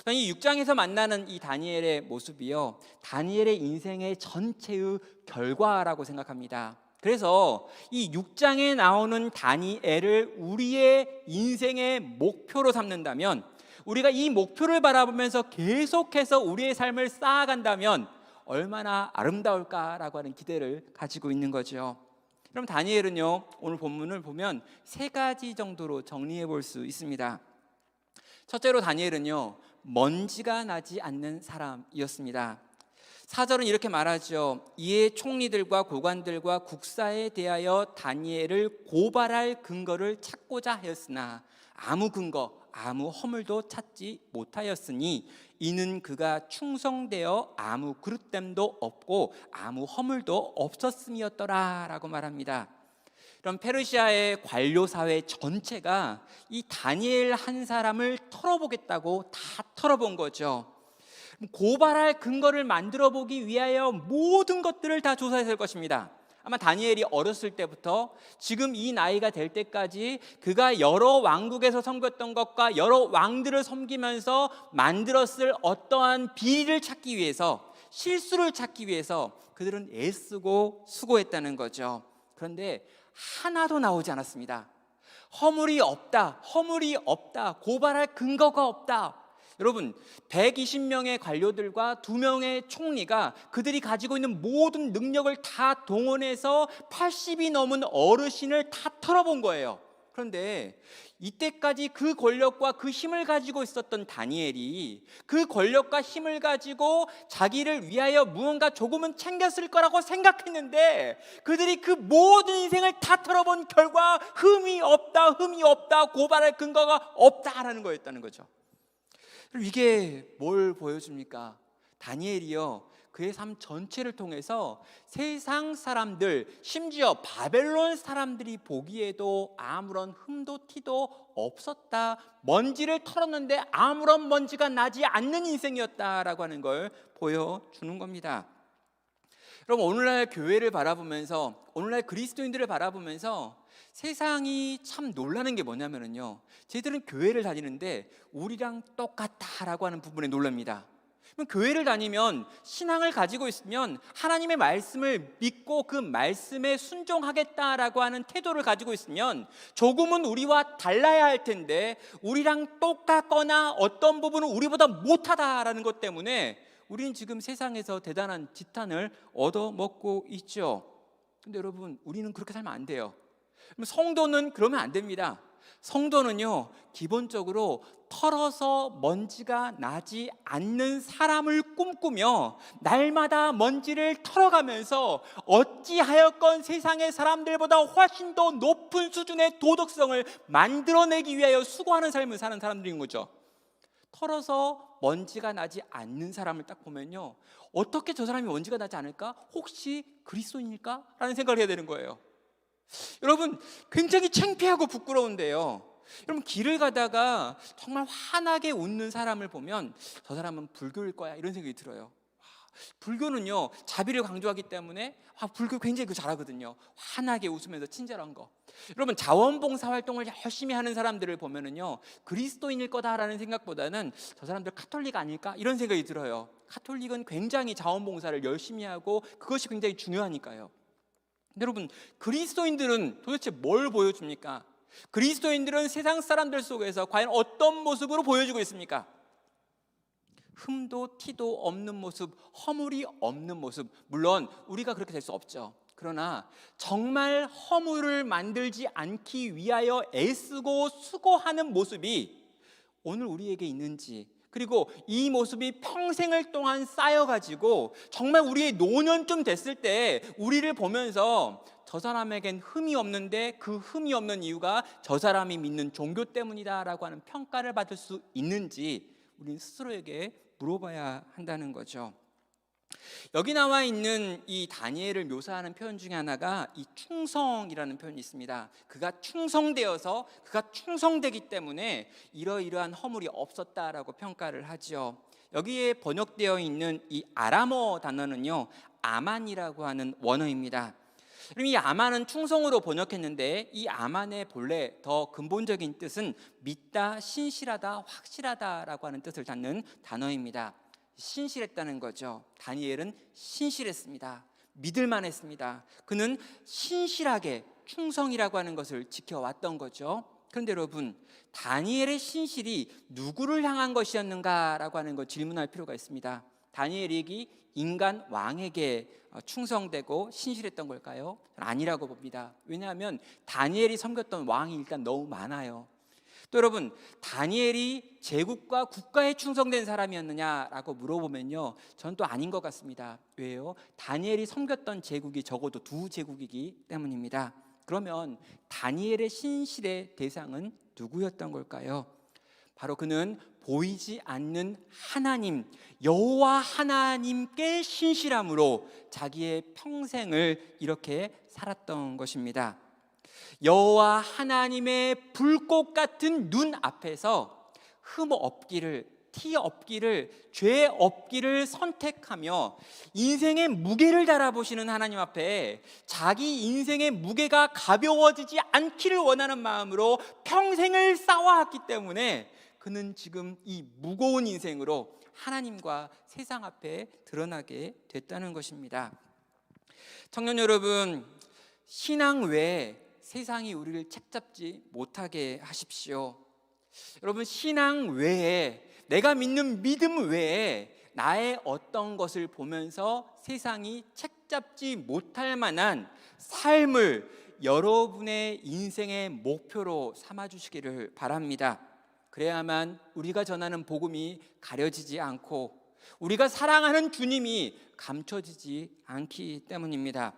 이 6장에서 만나는 이 다니엘의 모습이요, 다니엘의 인생의 전체의 결과라고 생각합니다. 그래서 이 6장에 나오는 다니엘을 우리의 인생의 목표로 삼는다면, 우리가 이 목표를 바라보면서 계속해서 우리의 삶을 쌓아간다면 얼마나 아름다울까라고 하는 기대를 가지고 있는 거죠. 그럼 다니엘은요, 오늘 본문을 보면 세 가지 정도로 정리해 볼 수 있습니다. 첫째로 다니엘은요, 먼지가 나지 않는 사람이었습니다. 4절은 이렇게 말하죠. 이에 총리들과 고관들과 국사에 대하여 다니엘을 고발할 근거를 찾고자 하였으나 아무 근거, 아무 허물도 찾지 못하였으니 이는 그가 충성되어 아무 그릇됨도 없고 아무 허물도 없었음이었더라 라고 말합니다. 그럼 페르시아의 관료 사회 전체가 이 다니엘 한 사람을 털어보겠다고 다 털어본 거죠. 고발할 근거를 만들어 보기 위하여 모든 것들을 다 조사했을 것입니다. 아마 다니엘이 어렸을 때부터 지금 이 나이가 될 때까지 그가 여러 왕국에서 섬겼던 것과 여러 왕들을 섬기면서 만들었을 어떠한 비리를 찾기 위해서, 실수를 찾기 위해서 그들은 애쓰고 수고했다는 거죠. 그런데 하나도 나오지 않았습니다. 허물이 없다, 허물이 없다, 고발할 근거가 없다. 여러분, 120명의 관료들과 2명의 총리가 그들이 가지고 있는 모든 능력을 다 동원해서 80이 넘은 어르신을 다 털어본 거예요. 그런데 이때까지 그 권력과 그 힘을 가지고 있었던 다니엘이 그 권력과 힘을 가지고 자기를 위하여 무언가 조금은 챙겼을 거라고 생각했는데 그들이 그 모든 인생을 다 털어본 결과 흠이 없다, 흠이 없다, 고발할 근거가 없다라는 거였다는 거죠. 이게 뭘 보여줍니까? 다니엘이요, 그의 삶 전체를 통해서 세상 사람들, 심지어 바벨론 사람들이 보기에도 아무런 흠도 티도 없었다, 먼지를 털었는데 아무런 먼지가 나지 않는 인생이었다라고 하는 걸 보여주는 겁니다. 여러분, 오늘날 교회를 바라보면서, 오늘날 그리스도인들을 바라보면서 세상이 참 놀라는 게 뭐냐면요, 쟤들은 교회를 다니는데 우리랑 똑같다라고 하는 부분에 놀랍니다. 교회를 다니면, 신앙을 가지고 있으면 하나님의 말씀을 믿고 그 말씀에 순종하겠다라고 하는 태도를 가지고 있으면 조금은 우리와 달라야 할 텐데 우리랑 똑같거나 어떤 부분은 우리보다 못하다라는 것 때문에 우리는 지금 세상에서 대단한 지탄을 얻어먹고 있죠. 근데 여러분, 우리는 그렇게 살면 안 돼요. 성도는 그러면 안 됩니다. 성도는요, 기본적으로 털어서 먼지가 나지 않는 사람을 꿈꾸며 날마다 먼지를 털어가면서 어찌하여건 세상의 사람들보다 훨씬 더 높은 수준의 도덕성을 만들어내기 위하여 수고하는 삶을 사는 사람들인 거죠. 털어서 먼지가 나지 않는 사람을 딱 보면요, 어떻게 저 사람이 먼지가 나지 않을까? 혹시 그리스도인일까? 라는 생각을 해야 되는 거예요. 여러분, 굉장히 창피하고 부끄러운데요, 여러분, 길을 가다가 정말 환하게 웃는 사람을 보면 저 사람은 불교일 거야, 이런 생각이 들어요. 불교는요, 자비를 강조하기 때문에 불교 굉장히 잘하거든요. 환하게 웃으면서 친절한 거. 여러분, 자원봉사 활동을 열심히 하는 사람들을 보면은요, 그리스도인일 거다라는 생각보다는 저 사람들 카톨릭 아닐까 이런 생각이 들어요. 카톨릭은 굉장히 자원봉사를 열심히 하고 그것이 굉장히 중요하니까요. 근데 여러분, 그리스도인들은 도대체 뭘 보여줍니까? 그리스도인들은 세상 사람들 속에서 과연 어떤 모습으로 보여주고 있습니까? 흠도 티도 없는 모습, 허물이 없는 모습. 물론 우리가 그렇게 될 수 없죠. 그러나 정말 허물을 만들지 않기 위하여 애쓰고 수고하는 모습이 오늘 우리에게 있는지, 그리고 이 모습이 평생을 동안 쌓여가지고 정말 우리의 노년쯤 됐을 때 우리를 보면서 저 사람에겐 흠이 없는데 그 흠이 없는 이유가 저 사람이 믿는 종교 때문이다라고 하는 평가를 받을 수 있는지 우리는 스스로에게 물어봐야 한다는 거죠. 여기 나와 있는 이 다니엘을 묘사하는 표현 중에 하나가 이 충성이라는 표현이 있습니다. 그가 충성되어서, 그가 충성되기 때문에 이러이러한 허물이 없었다라고 평가를 하죠. 여기에 번역되어 있는 이 아람어 단어는요, 아만이라고 하는 원어입니다. 그럼 이 아만은 충성으로 번역했는데 이 아만의 본래 더 근본적인 뜻은 믿다, 신실하다, 확실하다라고 하는 뜻을 갖는 단어입니다. 신실했다는 거죠. 다니엘은 신실했습니다. 믿을만 했습니다. 그는 신실하게 충성이라고 하는 것을 지켜왔던 거죠. 그런데 여러분, 다니엘의 신실이 누구를 향한 것이었는가라고 하는 것 질문할 필요가 있습니다. 다니엘이 인간 왕에게 충성되고 신실했던 걸까요? 저는 아니라고 봅니다. 왜냐하면 다니엘이 섬겼던 왕이 일단 너무 많아요. 또 여러분, 다니엘이 제국과 국가에 충성된 사람이었느냐라고 물어보면요, 저는 또 아닌 것 같습니다. 왜요? 다니엘이 섬겼던 제국이 적어도 2제국이기 때문입니다. 그러면 다니엘의 신실의 대상은 누구였던 걸까요? 바로 그는 보이지 않는 하나님, 여호와 하나님께 신실함으로 자기의 평생을 이렇게 살았던 것입니다. 여호와 하나님의 불꽃 같은 눈 앞에서 흠 없기를, 티 없기를, 죄 없기를 선택하며 인생의 무게를 달아보시는 하나님 앞에 자기 인생의 무게가 가벼워지지 않기를 원하는 마음으로 평생을 쌓아왔기 때문에 그는 지금 이 무거운 인생으로 하나님과 세상 앞에 드러나게 됐다는 것입니다. 청년 여러분, 신앙 외에 세상이 우리를 책잡지 못하게 하십시오. 여러분, 신앙 외에, 내가 믿는 믿음 외에 나의 어떤 것을 보면서 세상이 책잡지 못할 만한 삶을 여러분의 인생의 목표로 삼아주시기를 바랍니다. 그래야만 우리가 전하는 복음이 가려지지 않고 우리가 사랑하는 주님이 감춰지지 않기 때문입니다.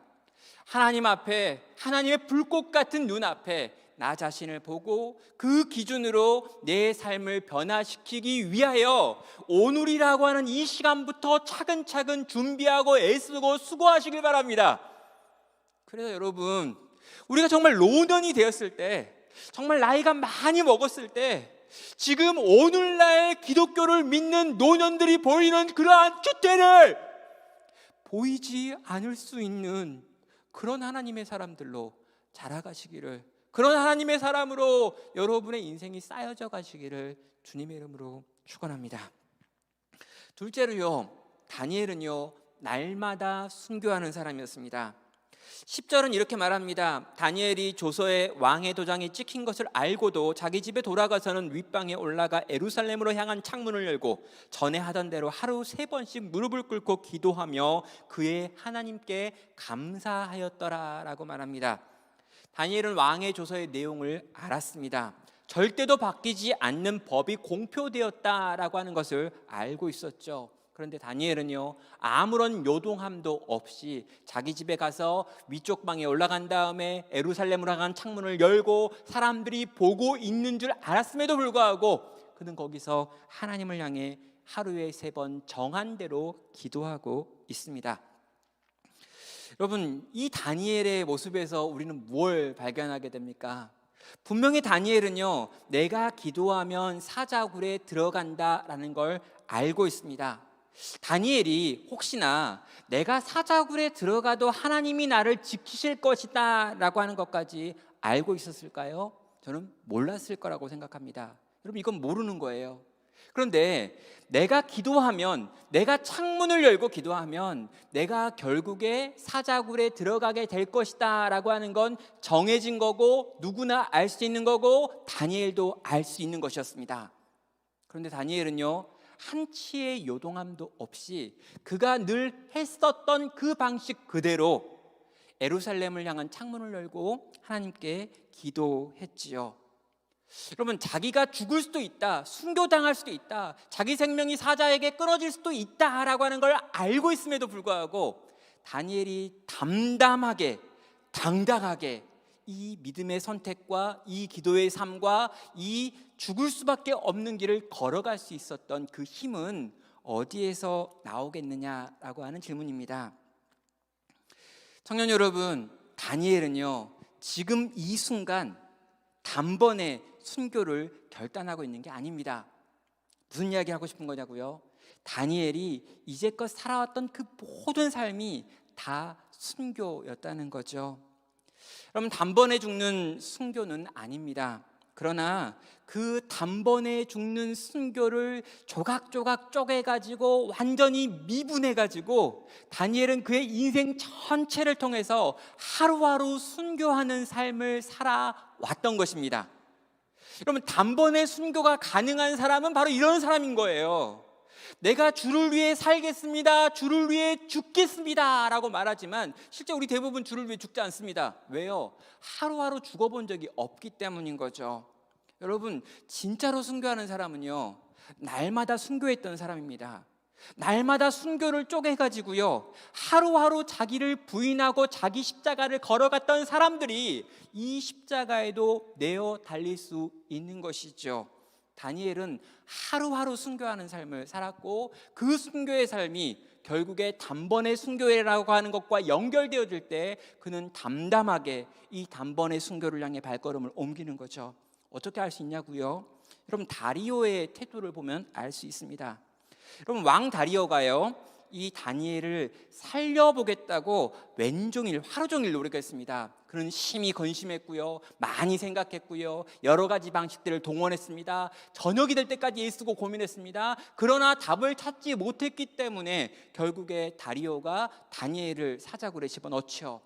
하나님 앞에, 하나님의 불꽃 같은 눈 앞에 나 자신을 보고 그 기준으로 내 삶을 변화시키기 위하여 오늘이라고 하는 이 시간부터 차근차근 준비하고 애쓰고 수고하시길 바랍니다. 그래서 여러분, 우리가 정말 노년이 되었을 때, 정말 나이가 많이 먹었을 때, 지금 오늘날 기독교를 믿는 노년들이 보이는 그러한 주태를 보이지 않을 수 있는 그런 하나님의 사람들로 자라가시기를, 그런 하나님의 사람으로 여러분의 인생이 쌓여져 가시기를 주님의 이름으로 축원합니다. 둘째로요, 다니엘은요 날마다 순교하는 사람이었습니다. 10절은 이렇게 말합니다. 다니엘이 조서에 왕의 도장이 찍힌 것을 알고도 자기 집에 돌아가서는 윗방에 올라가 예루살렘으로 향한 창문을 열고 전에 하던 대로 하루 3번씩 무릎을 꿇고 기도하며 그의 하나님께 감사하였더라라고 말합니다. 다니엘은 왕의 조서의 내용을 알았습니다. 절대도 바뀌지 않는 법이 공표되었다라고 하는 것을 알고 있었죠. 그런데 다니엘은요 아무런 요동함도 없이 자기 집에 가서 위쪽 방에 올라간 다음에 예루살렘으로 향한 창문을 열고 사람들이 보고 있는 줄 알았음에도 불구하고 그는 거기서 하나님을 향해 하루에 3번 정한 대로 기도하고 있습니다. 여러분, 이 다니엘의 모습에서 우리는 뭘 발견하게 됩니까? 분명히 다니엘은요 내가 기도하면 사자굴에 들어간다라는 걸 알고 있습니다. 다니엘이 혹시나 내가 사자굴에 들어가도 하나님이 나를 지키실 것이다 라고 하는 것까지 알고 있었을까요? 저는 몰랐을 거라고 생각합니다. 여러분, 이건 모르는 거예요. 그런데 내가 기도하면, 내가 창문을 열고 기도하면 내가 결국에 사자굴에 들어가게 될 것이다 라고 하는 건 정해진 거고, 누구나 알 수 있는 거고, 다니엘도 알 수 있는 것이었습니다. 그런데 다니엘은요, 한치의 요동함도 없이 그가 늘 했었던 그 방식 그대로 예루살렘을 향한 창문을 열고 하나님께 기도했지요. 여러분, 자기가 죽을 수도 있다, 순교당할 수도 있다, 자기 생명이 사자에게 끊어질 수도 있다라고 하는 걸 알고 있음에도 불구하고 다니엘이 담담하게, 당당하게 이 믿음의 선택과 이 기도의 삶과 이 죽을 수밖에 없는 길을 걸어갈 수 있었던 그 힘은 어디에서 나오겠느냐라고 하는 질문입니다. 청년 여러분, 다니엘은요, 지금 이 순간 단번에 순교를 결단하고 있는 게 아닙니다. 무슨 이야기 하고 싶은 거냐고요? 다니엘이 이제껏 살아왔던 그 모든 삶이 다 순교였다는 거죠. 여러분, 단번에 죽는 순교는 아닙니다. 그러나 그 단번에 죽는 순교를 조각조각 쪼개가지고 완전히 미분해가지고 다니엘은 그의 인생 전체를 통해서 하루하루 순교하는 삶을 살아왔던 것입니다. 여러분, 단번에 순교가 가능한 사람은 바로 이런 사람인 거예요. 내가 주를 위해 살겠습니다, 주를 위해 죽겠습니다 라고 말하지만 실제 우리 대부분 주를 위해 죽지 않습니다. 왜요? 하루하루 죽어본 적이 없기 때문인 거죠. 여러분, 진짜로 순교하는 사람은요, 날마다 순교했던 사람입니다. 날마다 순교를 쪼개가지고요, 하루하루 자기를 부인하고 자기 십자가를 걸어갔던 사람들이 이 십자가에도 내어 달릴 수 있는 것이죠. 다니엘은 하루하루 순교하는 삶을 살았고 그 순교의 삶이 결국에 단번에 순교라고 하는 것과 연결되어질 때 그는 담담하게 이 단번의 순교를 향해 발걸음을 옮기는 거죠. 어떻게 알 수 있냐고요? 여러분, 다리오의 태도를 보면 알 수 있습니다. 여러분, 왕 다리오가요, 이 다니엘을 살려보겠다고 왼종일 하루 종일 노력했습니다. 그는 심히 건심했고요, 많이 생각했고요, 여러 가지 방식들을 동원했습니다. 저녁이 될 때까지 애쓰고 고민했습니다. 그러나 답을 찾지 못했기 때문에 결국에 다리오가 다니엘을 사자굴에 집어넣죠.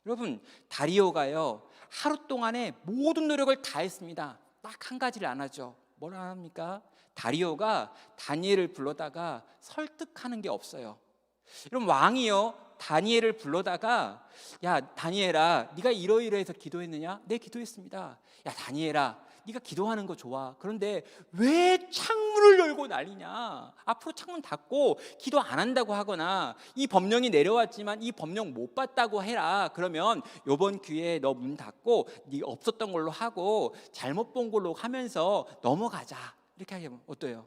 여러분, 다리오가요, 하루 동안에 모든 노력을 다 했습니다. 딱 한 가지를 안 하죠. 뭘 안 합니까? 다리오가 다니엘을 불러다가 설득하는 게 없어요. 여러분, 왕이요, 다니엘을 불러다가 야, 다니엘아, 네가 이러이러해서 기도했느냐? 네, 기도했습니다. 야, 다니엘아, 네가 기도하는 거 좋아. 그런데 왜 창문을 열고 난리냐? 앞으로 창문 닫고 기도 안 한다고 하거나 이 법령이 내려왔지만 이 법령 못 봤다고 해라. 그러면 이번 기회에 너 문 닫고 네 없었던 걸로 하고 잘못 본 걸로 하면서 넘어가자. 이렇게 하면 어때요?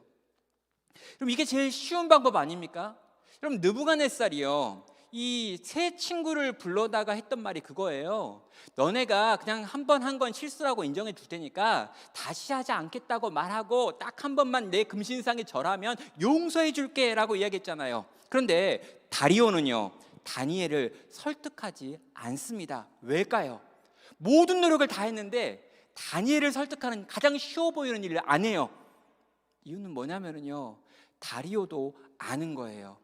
그럼 이게 제일 쉬운 방법 아닙니까? 그럼 느부갓네살이요, 이 세 친구를 불러다가 했던 말이 그거예요. 너네가 그냥 한 번 한 건 실수라고 인정해 줄 테니까 다시 하지 않겠다고 말하고 딱 한 번만 내 금신상에 절하면 용서해 줄게 라고 이야기했잖아요. 그런데 다리오는요, 다니엘을 설득하지 않습니다. 왜일까요? 모든 노력을 다 했는데 다니엘을 설득하는 가장 쉬워 보이는 일을 안 해요. 이유는 뭐냐면요, 다리오도 아는 거예요.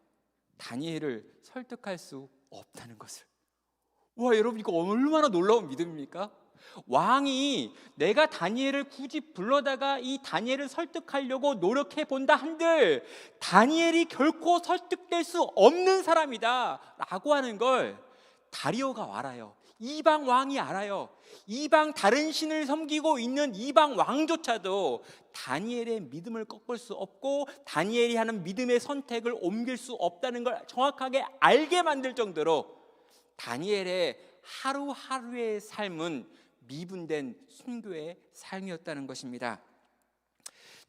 다니엘을 설득할 수 없다는 것을. 와, 여러분, 이거 얼마나 놀라운 믿음입니까? 왕이 내가 다니엘을 굳이 불러다가 이 다니엘을 설득하려고 노력해 본다 한들 다니엘이 결코 설득될 수 없는 사람이다 라고 하는 걸 다리오가 알아요. 이방 왕이 알아요. 이방 다른 신을 섬기고 있는 이방 왕조차도 다니엘의 믿음을 꺾을 수 없고 다니엘이 하는 믿음의 선택을 옮길 수 없다는 걸 정확하게 알게 만들 정도로 다니엘의 하루하루의 삶은 미분된 순교의 삶이었다는 것입니다.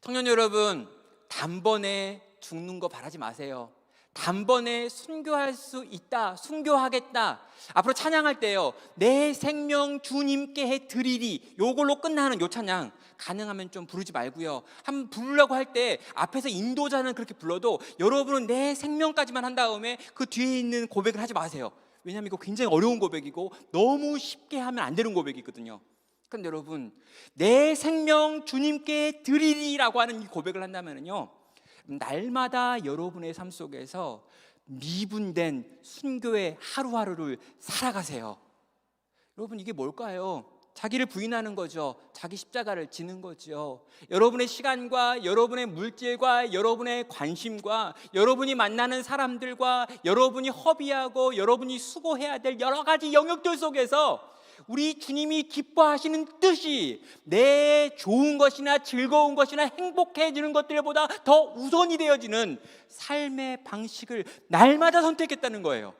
청년 여러분, 단번에 죽는 거 바라지 마세요. 단번에 순교할 수 있다, 순교하겠다. 앞으로 찬양할 때요, 내 생명 주님께 드리리, 요걸로 끝나는 요 찬양 가능하면 좀 부르지 말고요, 한번 부르려고 할 때 앞에서 인도자는 그렇게 불러도 여러분은 내 생명까지만 한 다음에 그 뒤에 있는 고백을 하지 마세요. 왜냐하면 이거 굉장히 어려운 고백이고 너무 쉽게 하면 안 되는 고백이거든요. 그런데 여러분, 내 생명 주님께 드리리라고 하는 이 고백을 한다면요, 날마다 여러분의 삶 속에서 미분된 순교의 하루하루를 살아가세요. 여러분, 이게 뭘까요? 자기를 부인하는 거죠. 자기 십자가를 지는 거죠. 여러분의 시간과 여러분의 물질과 여러분의 관심과 여러분이 만나는 사람들과 여러분이 허비하고 여러분이 수고해야 될 여러 가지 영역들 속에서 우리 주님이 기뻐하시는 뜻이 내 좋은 것이나 즐거운 것이나 행복해지는 것들보다 더 우선이 되어지는 삶의 방식을 날마다 선택했다는 거예요.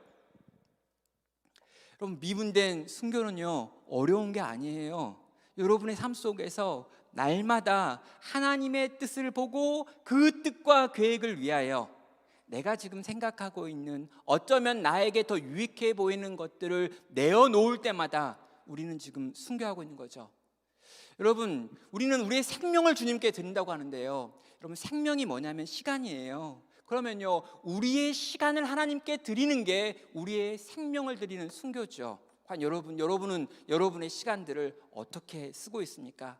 여러분, 미분된 순교는요, 어려운 게 아니에요. 여러분의 삶 속에서 날마다 하나님의 뜻을 보고 그 뜻과 계획을 위하여 내가 지금 생각하고 있는, 어쩌면 나에게 더 유익해 보이는 것들을 내어놓을 때마다 우리는 지금 순교하고 있는 거죠. 여러분, 우리는 우리의 생명을 주님께 드린다고 하는데요, 여러분, 생명이 뭐냐면 시간이에요. 그러면요, 우리의 시간을 하나님께 드리는 게 우리의 생명을 드리는 순교죠. 과연 여러분은 여러분의 시간들을 어떻게 쓰고 있습니까?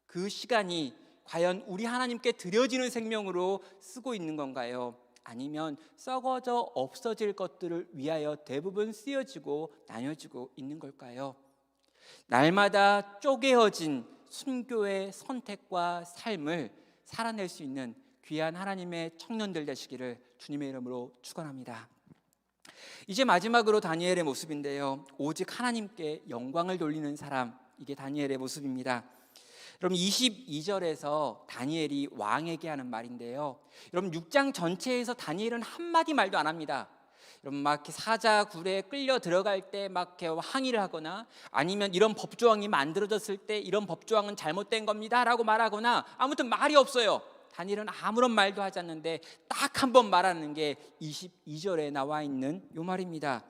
그 시간이 과연 우리 하나님께 드려지는 생명으로 쓰고 있는 건가요? 아니면 썩어져 없어질 것들을 위하여 대부분 쓰여지고 나뉘어지고 있는 걸까요? 날마다 쪼개어진 순교의 선택과 삶을 살아낼 수 있는 귀한 하나님의 청년들 되시기를 주님의 이름으로 축원합니다. 이제 마지막으로 다니엘의 모습인데요, 오직 하나님께 영광을 돌리는 사람, 이게 다니엘의 모습입니다. 여러분, 22절에서 다니엘이 왕에게 하는 말인데요, 여러분 6장 전체에서 다니엘은 한마디 말도 안 합니다. 여러분, 막 이렇게 사자 굴에 끌려 들어갈 때 막 이렇게 항의를 하거나, 아니면 이런 법조항이 만들어졌을 때 이런 법조항은 잘못된 겁니다 라고 말하거나, 아무튼 말이 없어요. 다니엘은 아무런 말도 하지 않는데 딱 한 번 말하는 게 22절에 나와 있는 요 말입니다.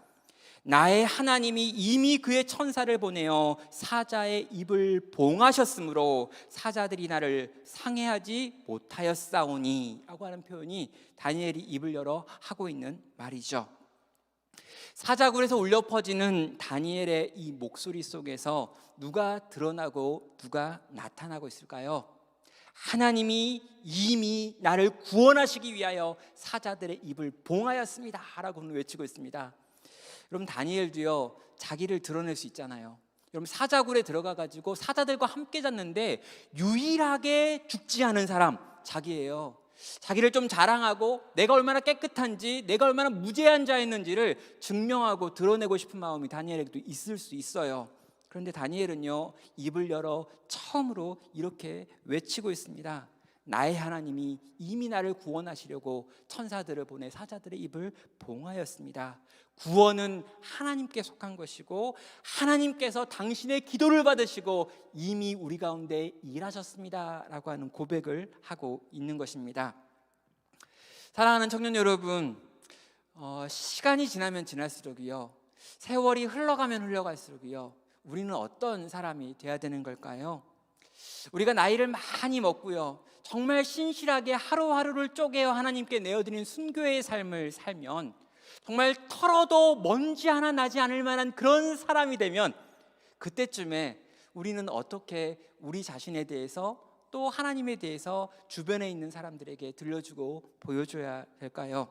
나의 하나님이 이미 그의 천사를 보내어 사자의 입을 봉하셨으므로 사자들이 나를 상해하지 못하였사오니 라고 하는 표현이 다니엘이 입을 열어 하고 있는 말이죠. 사자굴에서 울려 퍼지는 다니엘의 이 목소리 속에서 누가 드러나고 누가 나타나고 있을까요? 하나님이 이미 나를 구원하시기 위하여 사자들의 입을 봉하였습니다 라고는 외치고 있습니다. 여러분, 다니엘도요, 자기를 드러낼 수 있잖아요. 여러분, 사자굴에 들어가가지고 사자들과 함께 잤는데 유일하게 죽지 않은 사람 자기예요. 자기를 좀 자랑하고 내가 얼마나 깨끗한지, 내가 얼마나 무죄한 자였는지를 증명하고 드러내고 싶은 마음이 다니엘에게도 있을 수 있어요. 그런데 다니엘은요, 입을 열어 처음으로 이렇게 외치고 있습니다. 나의 하나님이 이미 나를 구원하시려고 천사들을 보내 사자들의 입을 봉하였습니다. 구원은 하나님께 속한 것이고 하나님께서 당신의 기도를 받으시고 이미 우리 가운데 일하셨습니다 라고 하는 고백을 하고 있는 것입니다. 사랑하는 청년 여러분, 시간이 지나면 지날수록이요, 세월이 흘러가면 흘러갈수록이요, 우리는 어떤 사람이 돼야 되는 걸까요? 우리가 나이를 많이 먹고요, 정말 신실하게 하루하루를 쪼개어 하나님께 내어드리는 순교의 삶을 살면, 정말 털어도 먼지 하나 나지 않을 만한 그런 사람이 되면, 그때쯤에 우리는 어떻게 우리 자신에 대해서 또 하나님에 대해서 주변에 있는 사람들에게 들려주고 보여줘야 될까요?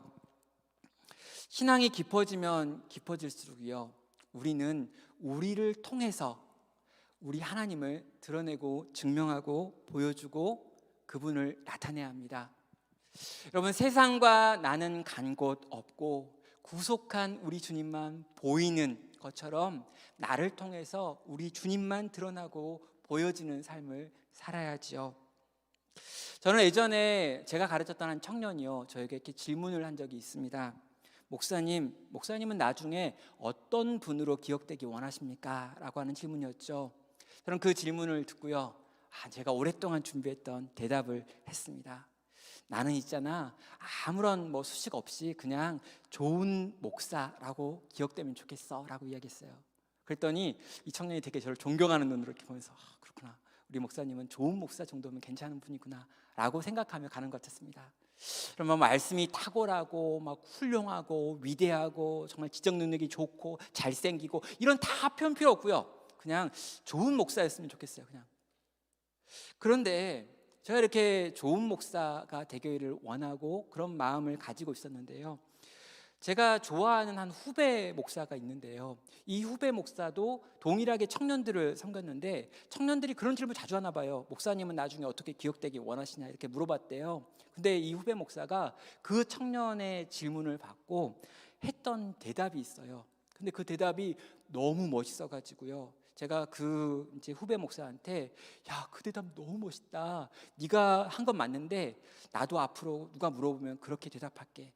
신앙이 깊어지면 깊어질수록요, 우리는 우리를 통해서 우리 하나님을 드러내고 증명하고 보여주고 그분을 나타내야 합니다. 여러분, 세상과 나는 간 곳 없고 구속한 우리 주님만 보이는 것처럼 나를 통해서 우리 주님만 드러나고 보여지는 삶을 살아야지요. 저는 예전에 제가 가르쳤던 한 청년이요, 저에게 이렇게 질문을 한 적이 있습니다. 목사님은 나중에 어떤 분으로 기억되기 원하십니까? 라고 하는 질문이었죠. 저는 그 질문을 듣고요, 제가 오랫동안 준비했던 대답을 했습니다. 나는 있잖아 아무런 뭐 수식 없이 그냥 좋은 목사라고 기억되면 좋겠어 라고 이야기했어요. 그랬더니 이 청년이 되게 저를 존경하는 눈으로 이렇게 보면서 그렇구나, 우리 목사님은 좋은 목사 정도면 괜찮은 분이구나 라고 생각하며 가는 것 같았습니다. 그러면 말씀이 탁월하고 막 훌륭하고 위대하고 정말 지적 능력이 좋고 잘생기고 이런 다 표현 필요 없고요, 그냥 좋은 목사였으면 좋겠어요. 그냥. 그런데 제가 이렇게 좋은 목사가 되기를 원하고 그런 마음을 가지고 있었는데요, 제가 좋아하는 한 후배 목사가 있는데요, 이 후배 목사도 동일하게 청년들을 섬겼는데 청년들이 그런 질문 자주 하나 봐요. 목사님은 나중에 어떻게 기억되기 원하시냐 이렇게 물어봤대요. 근데 이 후배 목사가 그 청년의 질문을 받고 했던 대답이 있어요. 근데 그 대답이 너무 멋있어가지고요, 제가 그 이제 후배 목사한테 야, 그 대답 너무 멋있다, 네가 한 건 맞는데 나도 앞으로 누가 물어보면 그렇게 대답할게,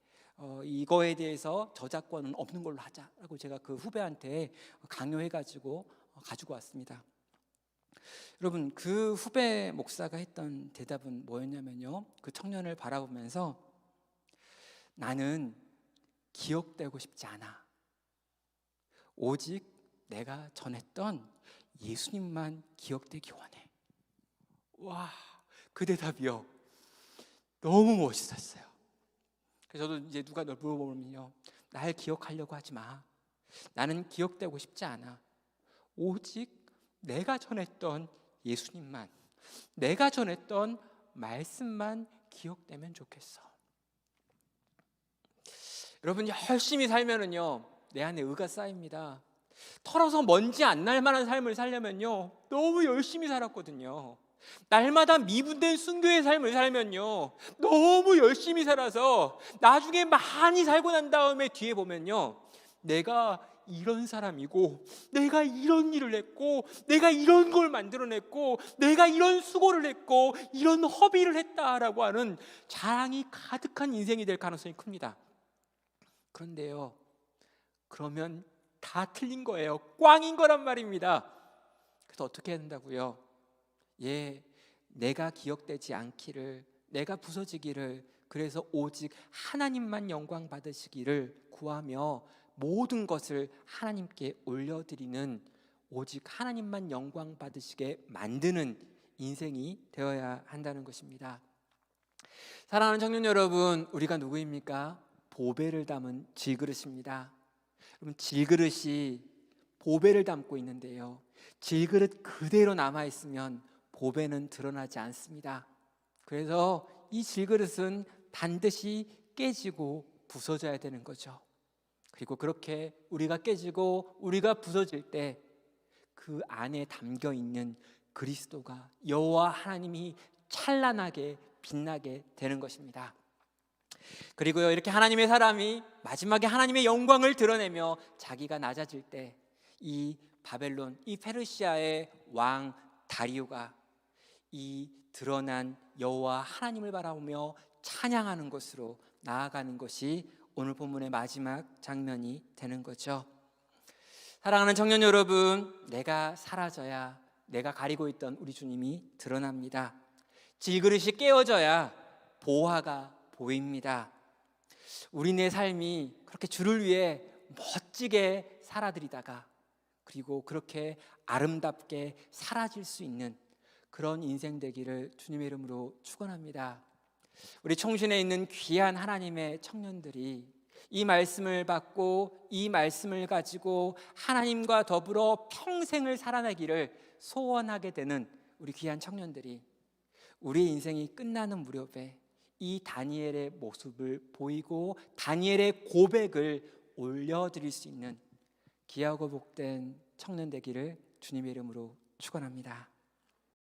이거에 대해서 저작권은 없는 걸로 하자라고 제가 그 후배한테 강요해가지고 가지고 왔습니다. 여러분, 그 후배 목사가 했던 대답은 뭐였냐면요, 그 청년을 바라보면서 나는 기억되고 싶지 않아, 오직 내가 전했던 예수님만 기억되기 원해. 와, 그 대답이요 너무 멋있었어요. 그래서 저도 이제 누가 널 물어보면요, 날 기억하려고 하지 마, 나는 기억되고 싶지 않아, 오직 내가 전했던 예수님만, 내가 전했던 말씀만 기억되면 좋겠어. 여러분, 열심히 살면은요 내 안에 의가 쌓입니다. 털어서 먼지 안 날 만한 삶을 살려면요 너무 열심히 살았거든요. 날마다 미분된 순교의 삶을 살면요 너무 열심히 살아서 나중에 많이 살고 난 다음에 뒤에 보면요 내가 이런 사람이고, 내가 이런 일을 했고, 내가 이런 걸 만들어냈고, 내가 이런 수고를 했고, 이런 허비를 했다라고 하는 자랑이 가득한 인생이 될 가능성이 큽니다. 그런데요, 그러면 다 틀린 거예요. 꽝인 거란 말입니다. 그래서 어떻게 해야 된다고요? 내가 기억되지 않기를, 내가 부서지기를, 그래서 오직 하나님만 영광 받으시기를 구하며 모든 것을 하나님께 올려드리는, 오직 하나님만 영광 받으시게 만드는 인생이 되어야 한다는 것입니다. 사랑하는 청년 여러분, 우리가 누구입니까? 보배를 담은 질그릇입니다. 여러분, 질그릇이 보배를 담고 있는데요, 질그릇 그대로 남아있으면 보배는 드러나지 않습니다. 그래서 이 질그릇은 반드시 깨지고 부서져야 되는 거죠. 그리고 그렇게 우리가 깨지고 우리가 부서질 때 그 안에 담겨 있는 그리스도가, 여호와 하나님이 찬란하게 빛나게 되는 것입니다. 그리고요, 이렇게 하나님의 사람이 마지막에 하나님의 영광을 드러내며 자기가 낮아질 때 이 바벨론, 이 페르시아의 왕 다리오가 이 드러난 여호와 하나님을 바라보며 찬양하는 것으로 나아가는 것이 오늘 본문의 마지막 장면이 되는 거죠. 사랑하는 청년 여러분, 내가 사라져야 내가 가리고 있던 우리 주님이 드러납니다. 질그릇이 깨어져야 보화가 보입니다. 우리네 삶이 그렇게 주를 위해 멋지게 살아드리다가 그리고 그렇게 아름답게 사라질 수 있는 그런 인생 되기를 주님의 이름으로 축원합니다. 우리 청신에 있는 귀한 하나님의 청년들이 이 말씀을 받고 이 말씀을 가지고 하나님과 더불어 평생을 살아내기를 소원하게 되는 우리 귀한 청년들이 우리 인생이 끝나는 무렵에 이 다니엘의 모습을 보이고 다니엘의 고백을 올려드릴 수 있는 귀하고 복된 청년 되기를 주님의 이름으로 축원합니다.